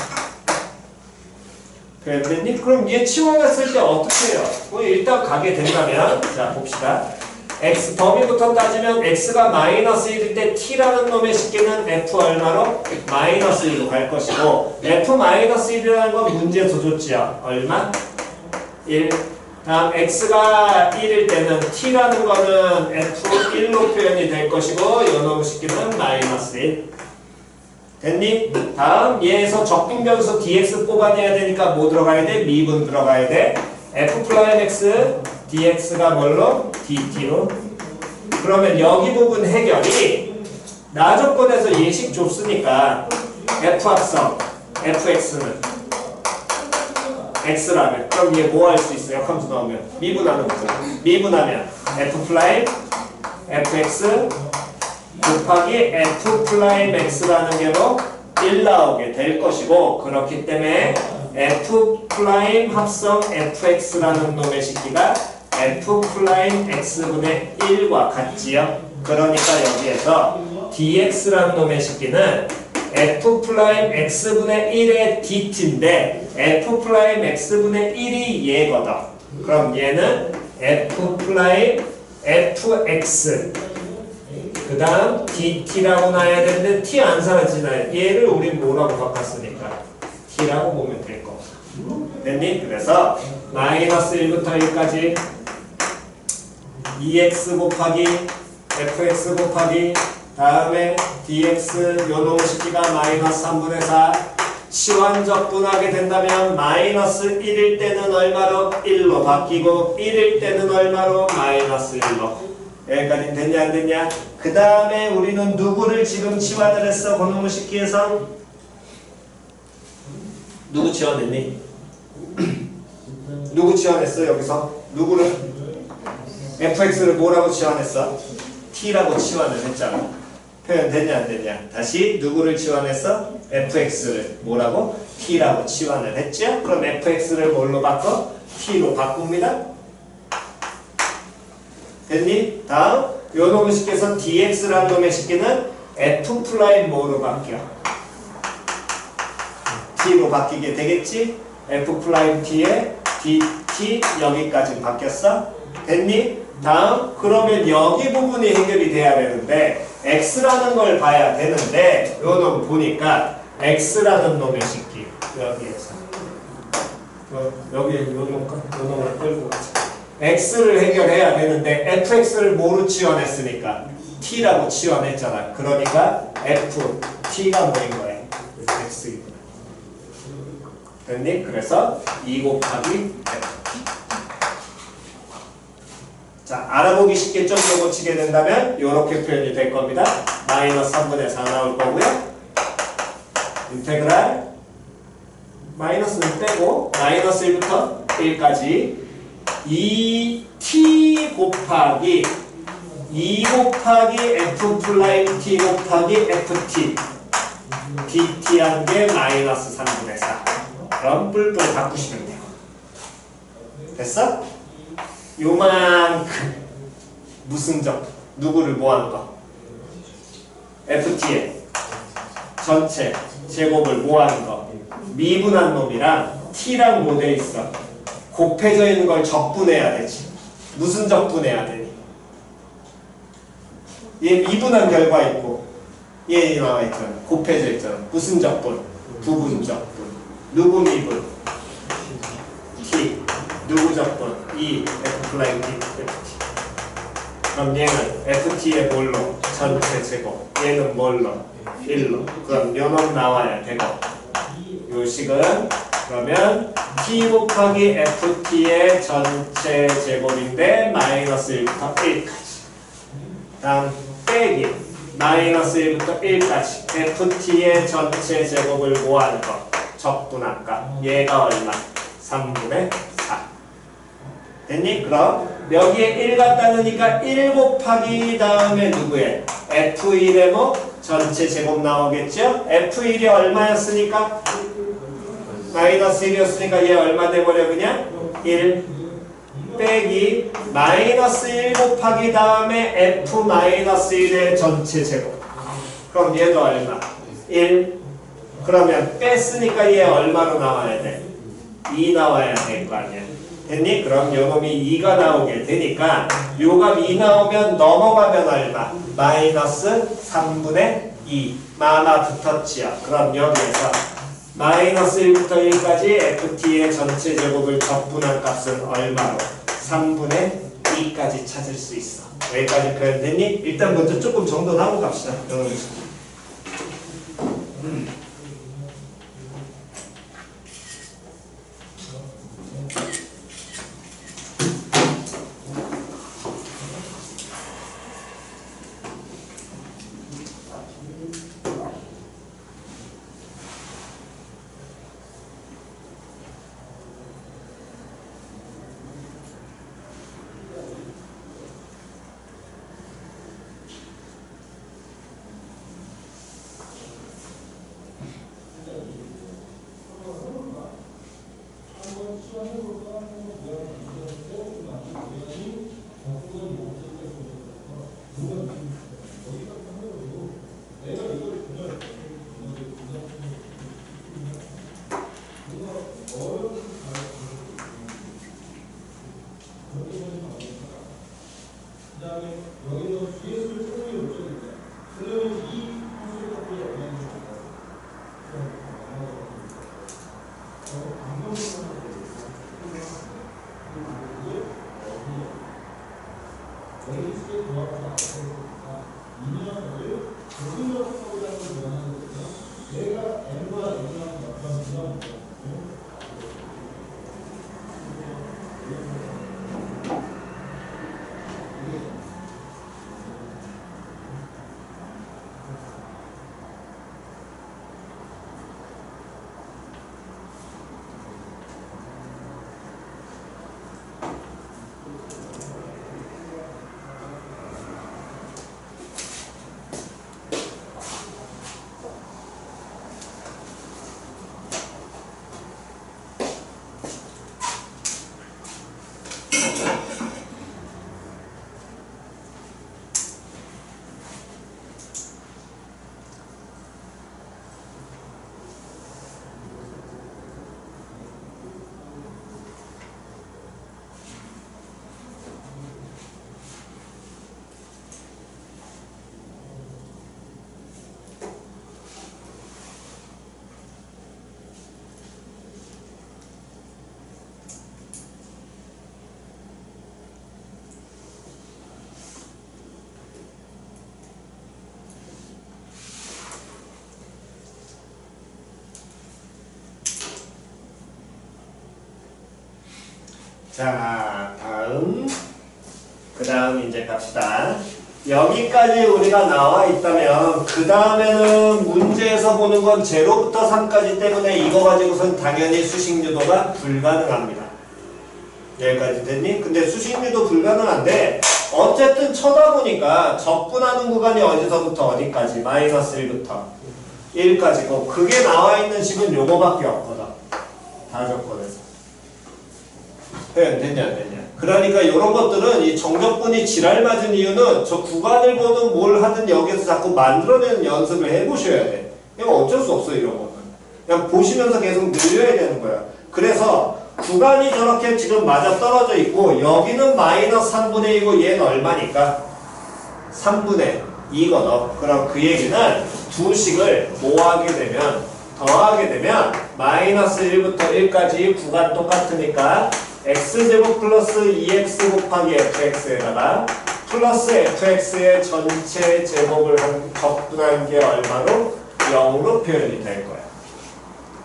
됐니? 그럼 얘 치환했을 때 어떻게 해요? 일단 가게 된다면 자 봅시다. x 범위부터 따지면 x가 마이너스 1일 때 t라는 놈의 식기는 f 얼마로? 마이너스 1로 갈 것이고 f 마이너스 1이라는 건 문제에서 줬지요. 얼마? 1. 다음 x가 1일 때는 t라는 거는 f1로 표현이 될 것이고 요놈 식기는 마이너스 1. 됐니? 다음 얘에서 적분 변수 dx 뽑아내야 되니까 뭐 들어가야 돼? 미분 들어가야 돼. f 프라임 x dx가 뭘로? dt로. 그러면 여기 부분 해결이 나 조건에서 예식 줬으니까 f 합성 fx는 x라면 그럼 얘 뭐 할 수 있어? 역함수 나오면 미분하는 거죠. 미분하면 f 프라임 fx 곱하기 f 프라임 x라는 게로 1 나오게 될 것이고 그렇기 때문에 f 프라임 합성 fx라는 놈의 식기가 f 프라임 x분의 1과 같지요. 그러니까 여기에서 dx라는 놈의 식기는 f 프라임 x분의 1의 dt인데 f 프라임 x분의 1이 얘거든. 그럼 얘는 f 프라임 fx 그 다음 dt라고 나와야 되는데 t 안 사라지나요? 얘를 우린 뭐라고 바꿨으니까 t라고 보면 될 거. 됐니? 그래서 마이너스 1부터 1까지 2x 곱하기 fx 곱하기 다음에 dx 요놈 식기가 마이너스 3분의 4 시환적분하게 된다면 마이너스 1일 때는 얼마로? 1로 바뀌고 1일 때는 얼마로? 마이너스 1로. 여기까지 됐냐 안 됐냐? 그 다음에 우리는 누구를 지금 치환을 했어? 고놈 식기에서? 누구 치환했니? 누구 치환했어 여기서? 누구를? fx를 뭐라고 치환했어? t라고 치환을 했잖아. 표현 됐냐 안 됐냐? 다시 누구를 치환했어? fx를 뭐라고? t라고 치환을 했죠? 그럼 fx를 뭘로 바꿔? t로 바꿉니다. 됐니? 다음 요 놈의 식기에서 dx라는 놈의 식기는 f 프라임 뭐로 바뀌어? t로 바뀌게 되겠지? f 프라임 t에 dt 여기까지 바뀌었어? 됐니? 다음 그러면 여기 부분이 해결이 돼야 되는데 x라는 걸 봐야 되는데 요 놈 보니까 x라는 놈의 식기 여기에서 여기에 요 놈을 끌고 가자. x를 해결해야 되는데 fx를 뭐로 치환했으니까 t라고 치환했잖아. 그러니까 f t가 뭐인 거야? x이구나. 됐니? 그래서 2 곱하기 f. 자, 알아보기 쉽게 좀 더 고치게 된다면 이렇게 표현이 될 겁니다. 마이너스 3분의 4 나올 거고요. 인테그랄 마이너스는 빼고 마이너스 1부터 1까지 2t 곱하기 2 곱하기 f 플라임 t 곱하기 ft dt 한 게 마이너스 3분의 4. 그럼 뿔뿔 바꾸시면 돼요. 됐어? 요만큼 무슨 점? 누구를 모아놓은 거? ft의 전체 제곱을 모아놓은 거 미분한 놈이랑 t랑 뭐 돼 있어? 곱해져 있는 걸 적분해야 되지. 무슨 적분해야 되니? 얘 미분한 결과 있고 얘 나와 있잖아. 곱해져 있잖아. 무슨 적분? 부분 적분. 누구 미분? t. 누구 적분? E, F 플라잉 T, FT. 그럼 얘는 FT의 뭘로? 전체 제곱. 얘는 뭘로? 1로. 그럼 요놈 나와야 되고. 요 식은 그러면 T 곱하기 FT의 전체 제곱인데 마이너스 1부터 1까지. 다음 빼기. 마이너스 1부터 1까지 ft의 전체 제곱을 모아는 거 적분할까? 얘가 얼마? 3분의 4 됐니? 그럼 여기에 1 갖다 넣으니까 1 곱하기 다음에 누구의? f1의 뭐? 전체 제곱 나오겠죠? f1이 얼마였으니까? 마이너스 1이었으니까 얘 얼마 돼버려 그냥? 1 빼기 마이너스 1 곱하기 다음에 f 마이너스 1의 전체 제곱. 그럼 얘도 얼마? 1. 그러면 뺐으니까 얘 얼마로 나와야 돼? 2 나와야 될 거 아니야. 됐니? 그럼 요 놈이 2가 나오게 되니까 요 값 2 나오면 넘어가면 얼마? 마이너스 3분의 2. 마마 붙었지요. 그럼 여기에서 마이너스 1부터 1까지 ft의 전체 제곱을 적분한 값은 얼마로? 3분의 2까지 찾을 수 있어. 여기까지 표현됐니? 일단 먼저 조금 정돈하고 갑시다. 자, 그 다음 이제 갑시다. 여기까지 우리가 나와 있다면 그 다음에는 문제에서 보는 건 0부터 3까지 때문에 이거 가지고선 당연히 수식유도가 불가능합니다. 여기까지 됐니? 근데 수식유도 불가능한데 어쨌든 쳐다보니까 적분하는 구간이 어디서부터 어디까지? 마이너스 1부터 1까지고 그게 나와 있는 식은 요거밖에 없거든. 다 적분해서. 됐냐 안 됐냐. 그러니까 이런 것들은 이 정적분이 지랄 맞은 이유는 저 구간을 보든 뭘 하든 여기서 자꾸 만들어내는 연습을 해보셔야 돼. 이거 어쩔 수 없어 이런 거는. 그냥 보시면서 계속 늘려야 되는 거야. 그래서 구간이 저렇게 지금 맞아 떨어져 있고 여기는 마이너스 3분의 1이고 얘는 얼마니까? 3분의 2거든. 그럼 그 얘기는 두 식을 뭐하게 되면 더하게 되면 마이너스 1부터 1까지 구간 똑같으니까 x제곱 플러스 2x 곱하기 fx에다가 플러스 fx의 전체 제곱을 적분한 게 얼마로? 0으로 표현이 될 거야.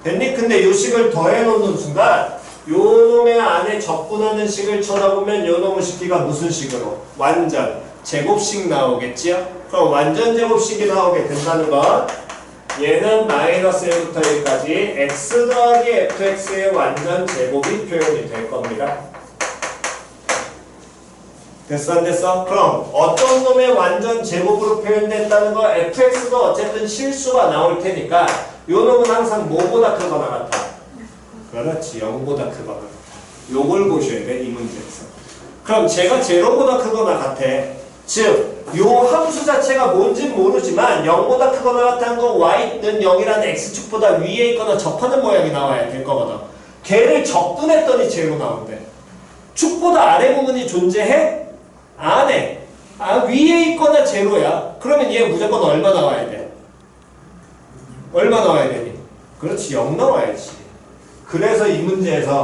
됐니? 근데 이 식을 더해 놓는 순간 요 놈의 안에 적분하는 식을 쳐다보면 요 놈의 식기가 무슨 식으로? 완전 제곱식 나오겠지요? 그럼 완전 제곱식이 나오게 된다는 건 얘는 마이너스 1부터 1까지 x 더하기 fx의 완전 제곱이 표현이 될 겁니다. 됐어 안 됐어? 그럼 어떤 놈의 완전 제곱으로 표현됐다는 거 fx도 어쨌든 실수가 나올 테니까 요 놈은 항상 뭐보다 크거나 같아? 그렇지 0보다 크거나 같아. 요걸 보셔야 돼 이 문제에서. 그럼 제가 제로보다 크거나 같아. 즉, 요 함수 자체가 뭔진 모르지만 0보다 크거나 같다는 건 y는 0이라는 x축보다 위에 있거나 접하는 모양이 나와야 될 거거든. 걔를 적분했더니 제로 나온대. 축보다 아래 부분이 존재해? 안 해. 위에 있거나 제로야. 그러면 얘 무조건 얼마 나와야 돼? 얼마 나와야 되니? 그렇지, 0 나와야지. 그래서 이 문제에서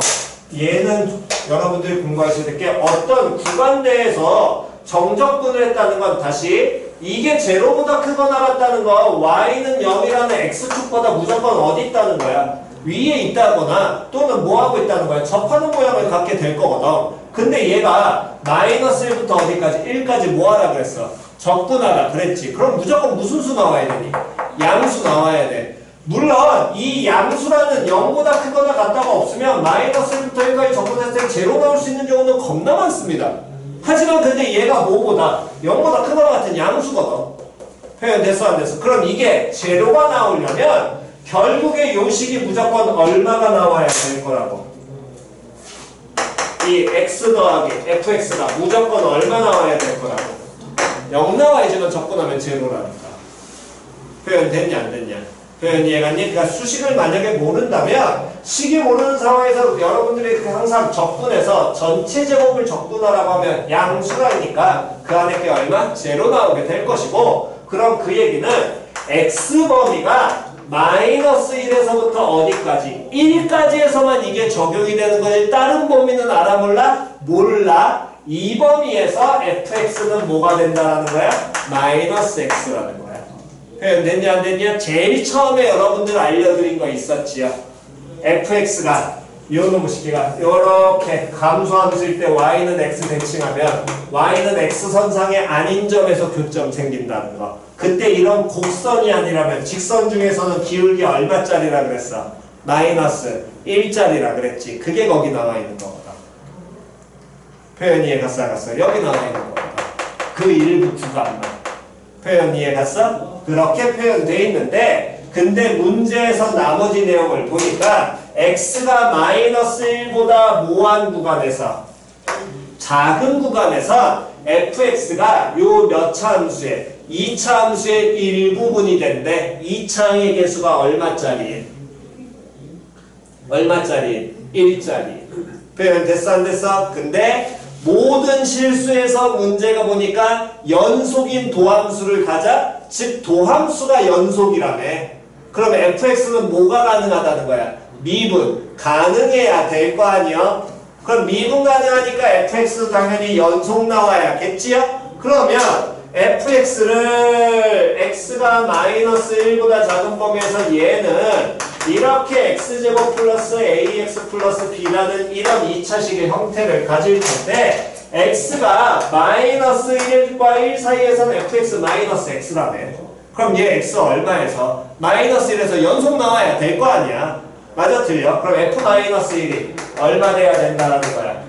얘는 여러분들이 공부하셔야 될 게 어떤 구간 내에서 정적분을 했다는 건 다시 이게 제로보다 크거나 같다는 거 y는 0이라는 x축보다 무조건 어디 있다는 거야? 위에 있다거나 또는 뭐 하고 있다는 거야? 접하는 모양을 갖게 될 거거든. 근데 얘가 마이너스 1부터 어디까지? 1까지 뭐 하라 그랬어? 적분하라 그랬지. 그럼 무조건 무슨 수 나와야 되니? 양수 나와야 돼. 물론 이 양수라는 0보다 크거나 같다가 없으면 마이너스 1부터 1까지 적분했을 때 제로 나올 수 있는 경우는 겁나 많습니다. 하지만 근데 얘가 뭐보다 0보다 크거나 같은 양수거든. 표현됐어 안 됐어? 그럼 이게 제로가 나오려면 결국에 요 식이 무조건 얼마가 나와야 될 거라고. 이 x 더하기 fx가 무조건 얼마 나와야 될 거라고. 0 나와야지만 적분하면 제로라니까. 표현 됐냐 안 됐냐? 표현 이해갔니? 그러니까 수식을 만약에 모른다면 식이 모르는 상황에서 여러분들이 항상 적분해서 전체 제곱을 적분하라고 하면 양수라니까 그 안에 게 얼마? 제로 나오게 될 것이고, 그럼 그 얘기는 x범위가 마이너스 1에서부터 어디까지? 1까지에서만 이게 적용이 되는 거지 다른 범위는 알아 몰라? 몰라. 이 범위에서 fx는 뭐가 된다는 거야? 마이너스 x라는 거야. 표현 됐냐 안 됐냐? 제일 처음에 여러분들 알려드린 거 있었지요. fx가 요놈의 식기가 요렇게 감소함수일 때 y는 x 대칭하면 y는 x선상의 아닌 점에서 교점 생긴다는 거. 그때 이런 곡선이 아니라면 직선 중에서는 기울기 얼마짜리라 그랬어? 마이너스 1짜리라 그랬지. 그게 거기 나와 있는 거거든. 표현 이해 갔어 안 갔어? 여기 나와 있는 거거든. 그 일부 구간만. 표현 이해 갔어? 그렇게 표현되어 있는데 근데 문제에서 나머지 내용을 보니까 x가 마이너스 1보다 모한 구간에서 작은 구간에서 fx가 요 몇 차 함수에 2차 함수의 일부분이 된대. 2차의 개수가 얼마짜리? 얼마짜리? 1짜리. 표현 됐어 안 됐어? 근데 모든 실수에서 문제가 보니까 연속인 도함수를 가자. 즉 도함수가 연속이라며. 그럼 fx는 뭐가 가능하다는 거야? 미분. 가능해야 될 거 아니야? 그럼 미분 가능하니까 fx도 당연히 연속 나와야겠지요? 그러면 fx를 x가 마이너스 1보다 작은 범위에서 얘는 이렇게 x제곱 플러스 ax 플러스 b라는 이런 2차식의 형태를 가질 텐데 x가 마이너스 1과 1 사이에서는 fx 마이너스 x라며. 그럼 얘 x 얼마에서? 마이너스 1에서 연속 나와야 될 거 아니야. 맞아 틀려? 그럼 f 마이너스 1이 얼마 돼야 된다는 거야?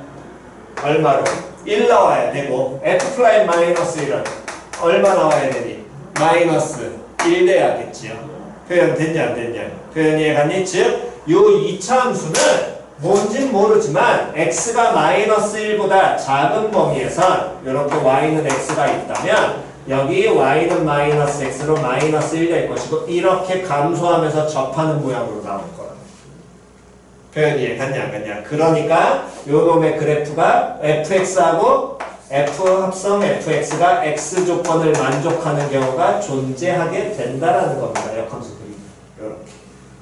얼마로? 1 나와야 되고 f 프라임 마이너스 1은 얼마 나와야 되니? 마이너스 1 돼야겠지요. 표현 됐냐 안 됐냐? 표현 이해갔니? 즉, 요 2차 함수는 뭔진 모르지만 x가 마이너스 1보다 작은 범위에선 이렇게 y는 x가 있다면 여기 y는 마이너스 x로 마이너스 1 될 것이고 이렇게 감소하면서 접하는 모양으로 나올 거야. 표현 이해갔냐 안 갔냐? 그러니까 요 놈의 그래프가 fx하고 f 합성 fx가 x 조건을 만족하는 경우가 존재하게 된다라는 겁니다. 역함수 그림. 이렇게.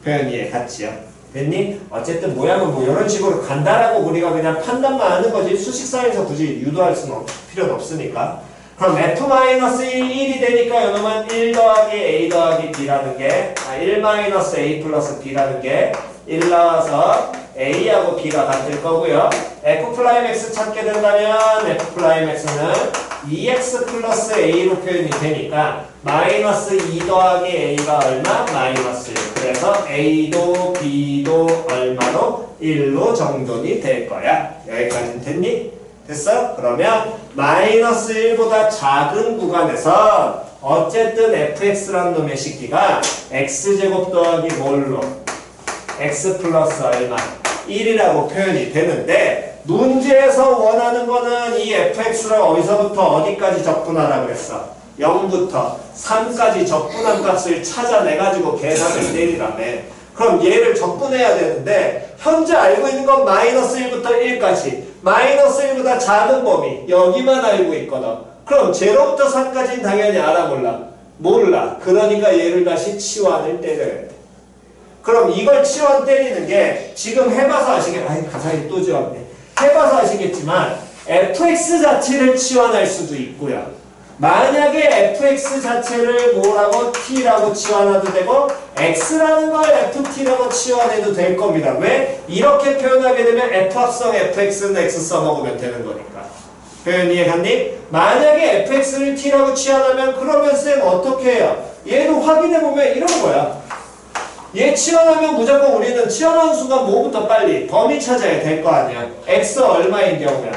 표현 이해 갔지요? 됐니? 어쨌든 모양은 뭐 이런 식으로 간다라고 우리가 그냥 판단만 하는 거지 수식상에서 굳이 유도할 수는 필요는 없으니까. 그럼 f-1이 되니까 요놈은 1 더하기 a 더하기 b라는 게 1 마이너스 a 플러스 b라는 게 1 나와서 a하고 b가 같을 거고요. f'(x) 찾게 된다면 f'(x는 2x 플러스 a로 표현이 되니까 마이너스 2 더하기 a가 얼마? 마이너스 1. 그래서 a도 b도 얼마로? 1로 정돈이 될 거야. 여기까지는 됐니? 됐어? 그러면 마이너스 1보다 작은 구간에서 어쨌든 fx라는 놈의 식기가 x제곱 더하기 뭘로? x 플러스 얼마? 1이라고 표현이 되는데 문제에서 원하는 거는 이 fx를 어디서부터 어디까지 적분하라 그랬어? 0부터 3까지 적분한 값을 찾아내가지고 계산을 때리라며. 그럼 얘를 적분해야 되는데 현재 알고 있는 건 마이너스 1부터 1까지 마이너스 1보다 작은 범위 여기만 알고 있거든. 그럼 0부터 3까지는 당연히 알아 몰라? 몰라. 그러니까 얘를 다시 치환을 때려야 돼. 그럼 이걸 치환 때리는 게 지금 해봐서 아시겠지만 가사에 또 지웠네. 해봐서 아시겠지만 fx 자체를 치환할 수도 있고요. 만약에 fx 자체를 뭐라고? t라고 치환해도 되고 x라는 걸 ft라고 치환해도 될 겁니다. 왜? 이렇게 표현하게 되면 f합성 fx는 x 써먹으면 되는 거니까. 표현 이해갔니? 만약에 fx를 t라고 치환하면 그러면 쌤 어떻게 해요? 얘도 확인해보면 이런 거야. 얘 치환하면 무조건 우리는 치환하는 순간 뭐부터 빨리? 범위 찾아야 될 거 아니야. x 얼마인 경우야?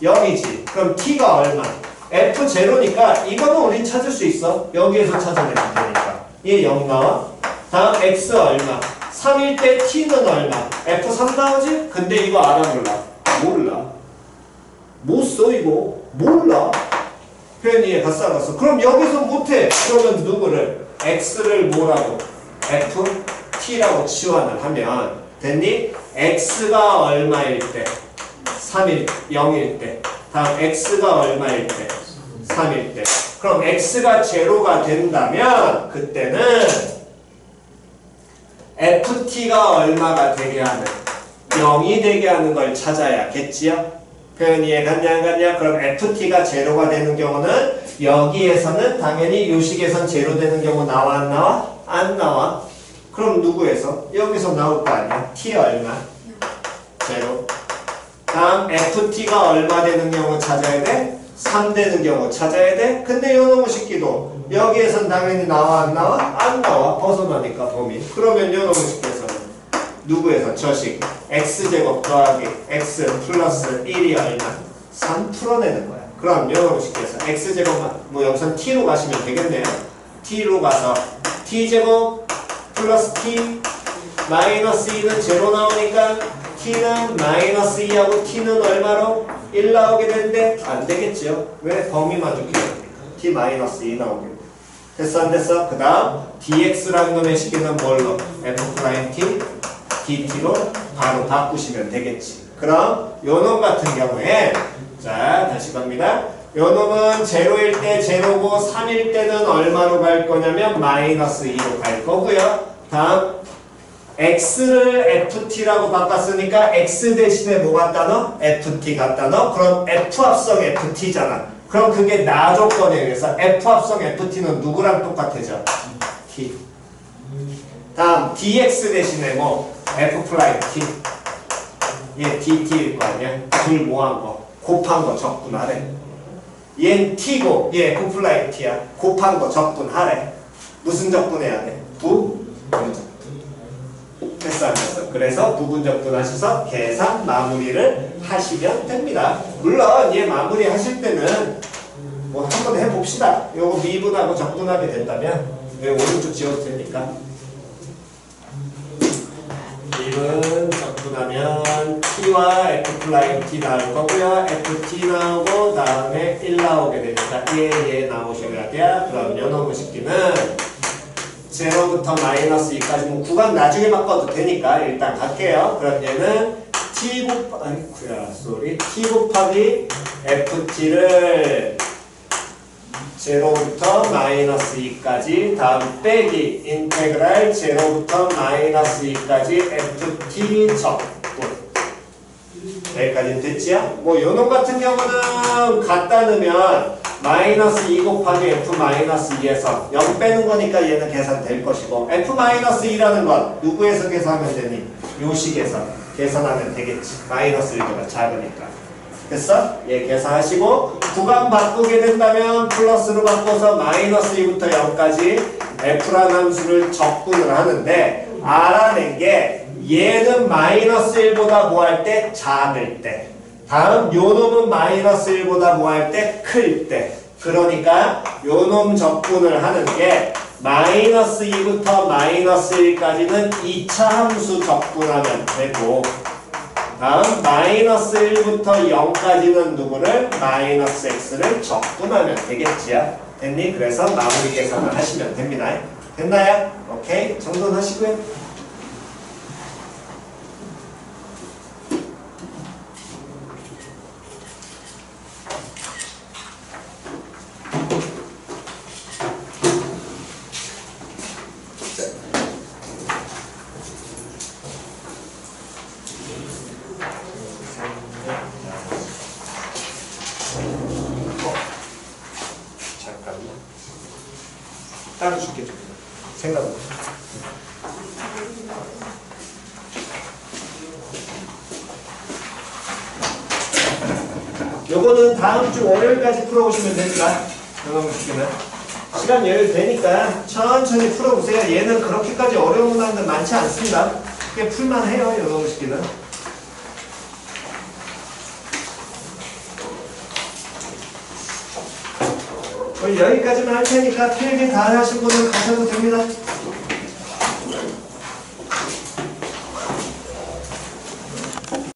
0이지. 그럼 t가 얼마? f0니까 이거는 우린 찾을 수 있어. 여기에서 찾아내면 되니까. 얘 0 나와. 다음 x 얼마? 3일 때 t는 얼마? f3 나오지? 근데 이거 알아 몰라? 몰라. 못 써 이거. 몰라. 표현 이해 갔어 안 갔어? 그럼 여기서 못해. 그러면 누구를? x를 뭐라고? ft라고 치환을 하면 됐니? x가 얼마일 때? 3일, 0일 때. 다음 x가 얼마일 때? 3일 때. 그럼 x가 제로가 된다면 그때는 ft가 얼마가 되게 하는 0이 되게 하는 걸 찾아야겠지요? 표현 이해 갔냐 안 갔냐? 그럼 ft가 제로가 되는 경우는 여기에서는 당연히 요식에선 제로 되는 경우 나와 안 나와? 안 나와. 그럼 누구에서? 여기서 나올 거 아니야? t 얼마? 제로. 다음 ft가 얼마 되는 경우 찾아야 돼? 3 되는 경우 찾아야 돼? 근데 요놈의 식기도 여기에선 당연히 나와 안 나와? 안 나와. 벗어나니까 범위. 그러면 요놈의 식기에서는 누구에서? 저식 x제곱 더하기 x 플러스 1이 얼마? 3 풀어내는 거야. 그럼 요놈의 식기에서 x제곱만 뭐 여기선 t로 가시면 되겠네요. t로 가서 t제곱 플러스 t 마이너스 2는 제로 나오니까 t는 마이너스 2하고 t는 얼마로? 1 나오게 되는데 안 되겠죠. 왜? 범위만 좋게 되니까 t 마이너스 2 나오게. 됐어 안 됐어? 그 다음 dx라는 놈의 식기는 뭘로? f'(t) dt로 바로 바꾸시면 되겠지. 그럼 요놈 같은 경우에 자 다시 갑니다. 요놈은 제로일 때 제로고 3일 때는 얼마로 갈 거냐면 마이너스 2로 갈 거고요. 다음 x를 ft라고 바꿨으니까 x 대신에 뭐 갖다 넣어? ft 갖다 넣어? 그럼 f합성 ft잖아. 그럼 그게 나 조건에 의해서 f합성 ft는 누구랑 똑같아져? t. 다음 dx 대신에 뭐? f'(t). 얘 dt일 거 아니야? 둘 모한 거 곱한 거 적분하래. 얘는 t고 얘 f'(t야. 곱한 거 적분하래. 무슨 적분해야 돼? 부분적. 됐어 안 됐어? 그래서 부분적분 하셔서 계산 마무리를 하시면 됩니다. 물론 얘 마무리 하실 때는 뭐 한번 해봅시다. 요거 미분하고 적분하게 된다면 여기 오른쪽 지워도 되니까 미분 적분하면 t와 f'(t) 나올 거고요. ft 나오고 다음에 1 나오게 되니까 얘 나오셔야 돼요. 그럼 요놈의 식기는 제로부터 마이너스 2까지 뭐 구간 나중에 바꿔도 되니까 일단 갈게요. 그럼 얘는 t 곱하기 ft를 제로부터 마이너스 2까지 다음 빼기 인테그랄 제로부터 마이너스 2까지 ft 적분. 여기까지는 됐지요? 뭐 요놈 같은 경우는 갖다 넣으면 마이너스 2 곱하기 f 마이너스 2에서 0 빼는 거니까 얘는 계산될 것이고 f 마이너스 2라는 건 누구에서 계산하면 되니? 요 식에서 계산하면 되겠지. 마이너스 1보다 작으니까. 됐어? 얘 계산하시고 구간 바꾸게 된다면 플러스로 바꿔서 마이너스 2부터 0까지 f라는 함수를 적분을 하는데 알아낸 게 얘는 마이너스 1보다 뭐 할 때? 작을 때. 다음 요 놈은 마이너스 1보다 뭐 할 때? 클 때. 그러니까 요 놈 적분을 하는 게 마이너스 2부터 마이너스 1까지는 2차 함수 적분하면 되고 다음 마이너스 1부터 0까지는 누구를? 마이너스 x를 적분하면 되겠지요. 됐니? 그래서 마무리 계산을 하시면 됩니다. 됐나요? 오케이. 정돈하시고요. 따로 줄게 좀 생각보다. 요거는 다음 주 월요일까지 풀어오시면 됩니다. 요놈 문제는 시간 여유 되니까 천천히 풀어보세요. 얘는 그렇게까지 어려운 문항들 많지 않습니다. 꽤 풀만해요. 요놈 문제는. 여기까지만 할 테니까 필기 다 하신 분은 가셔도 됩니다.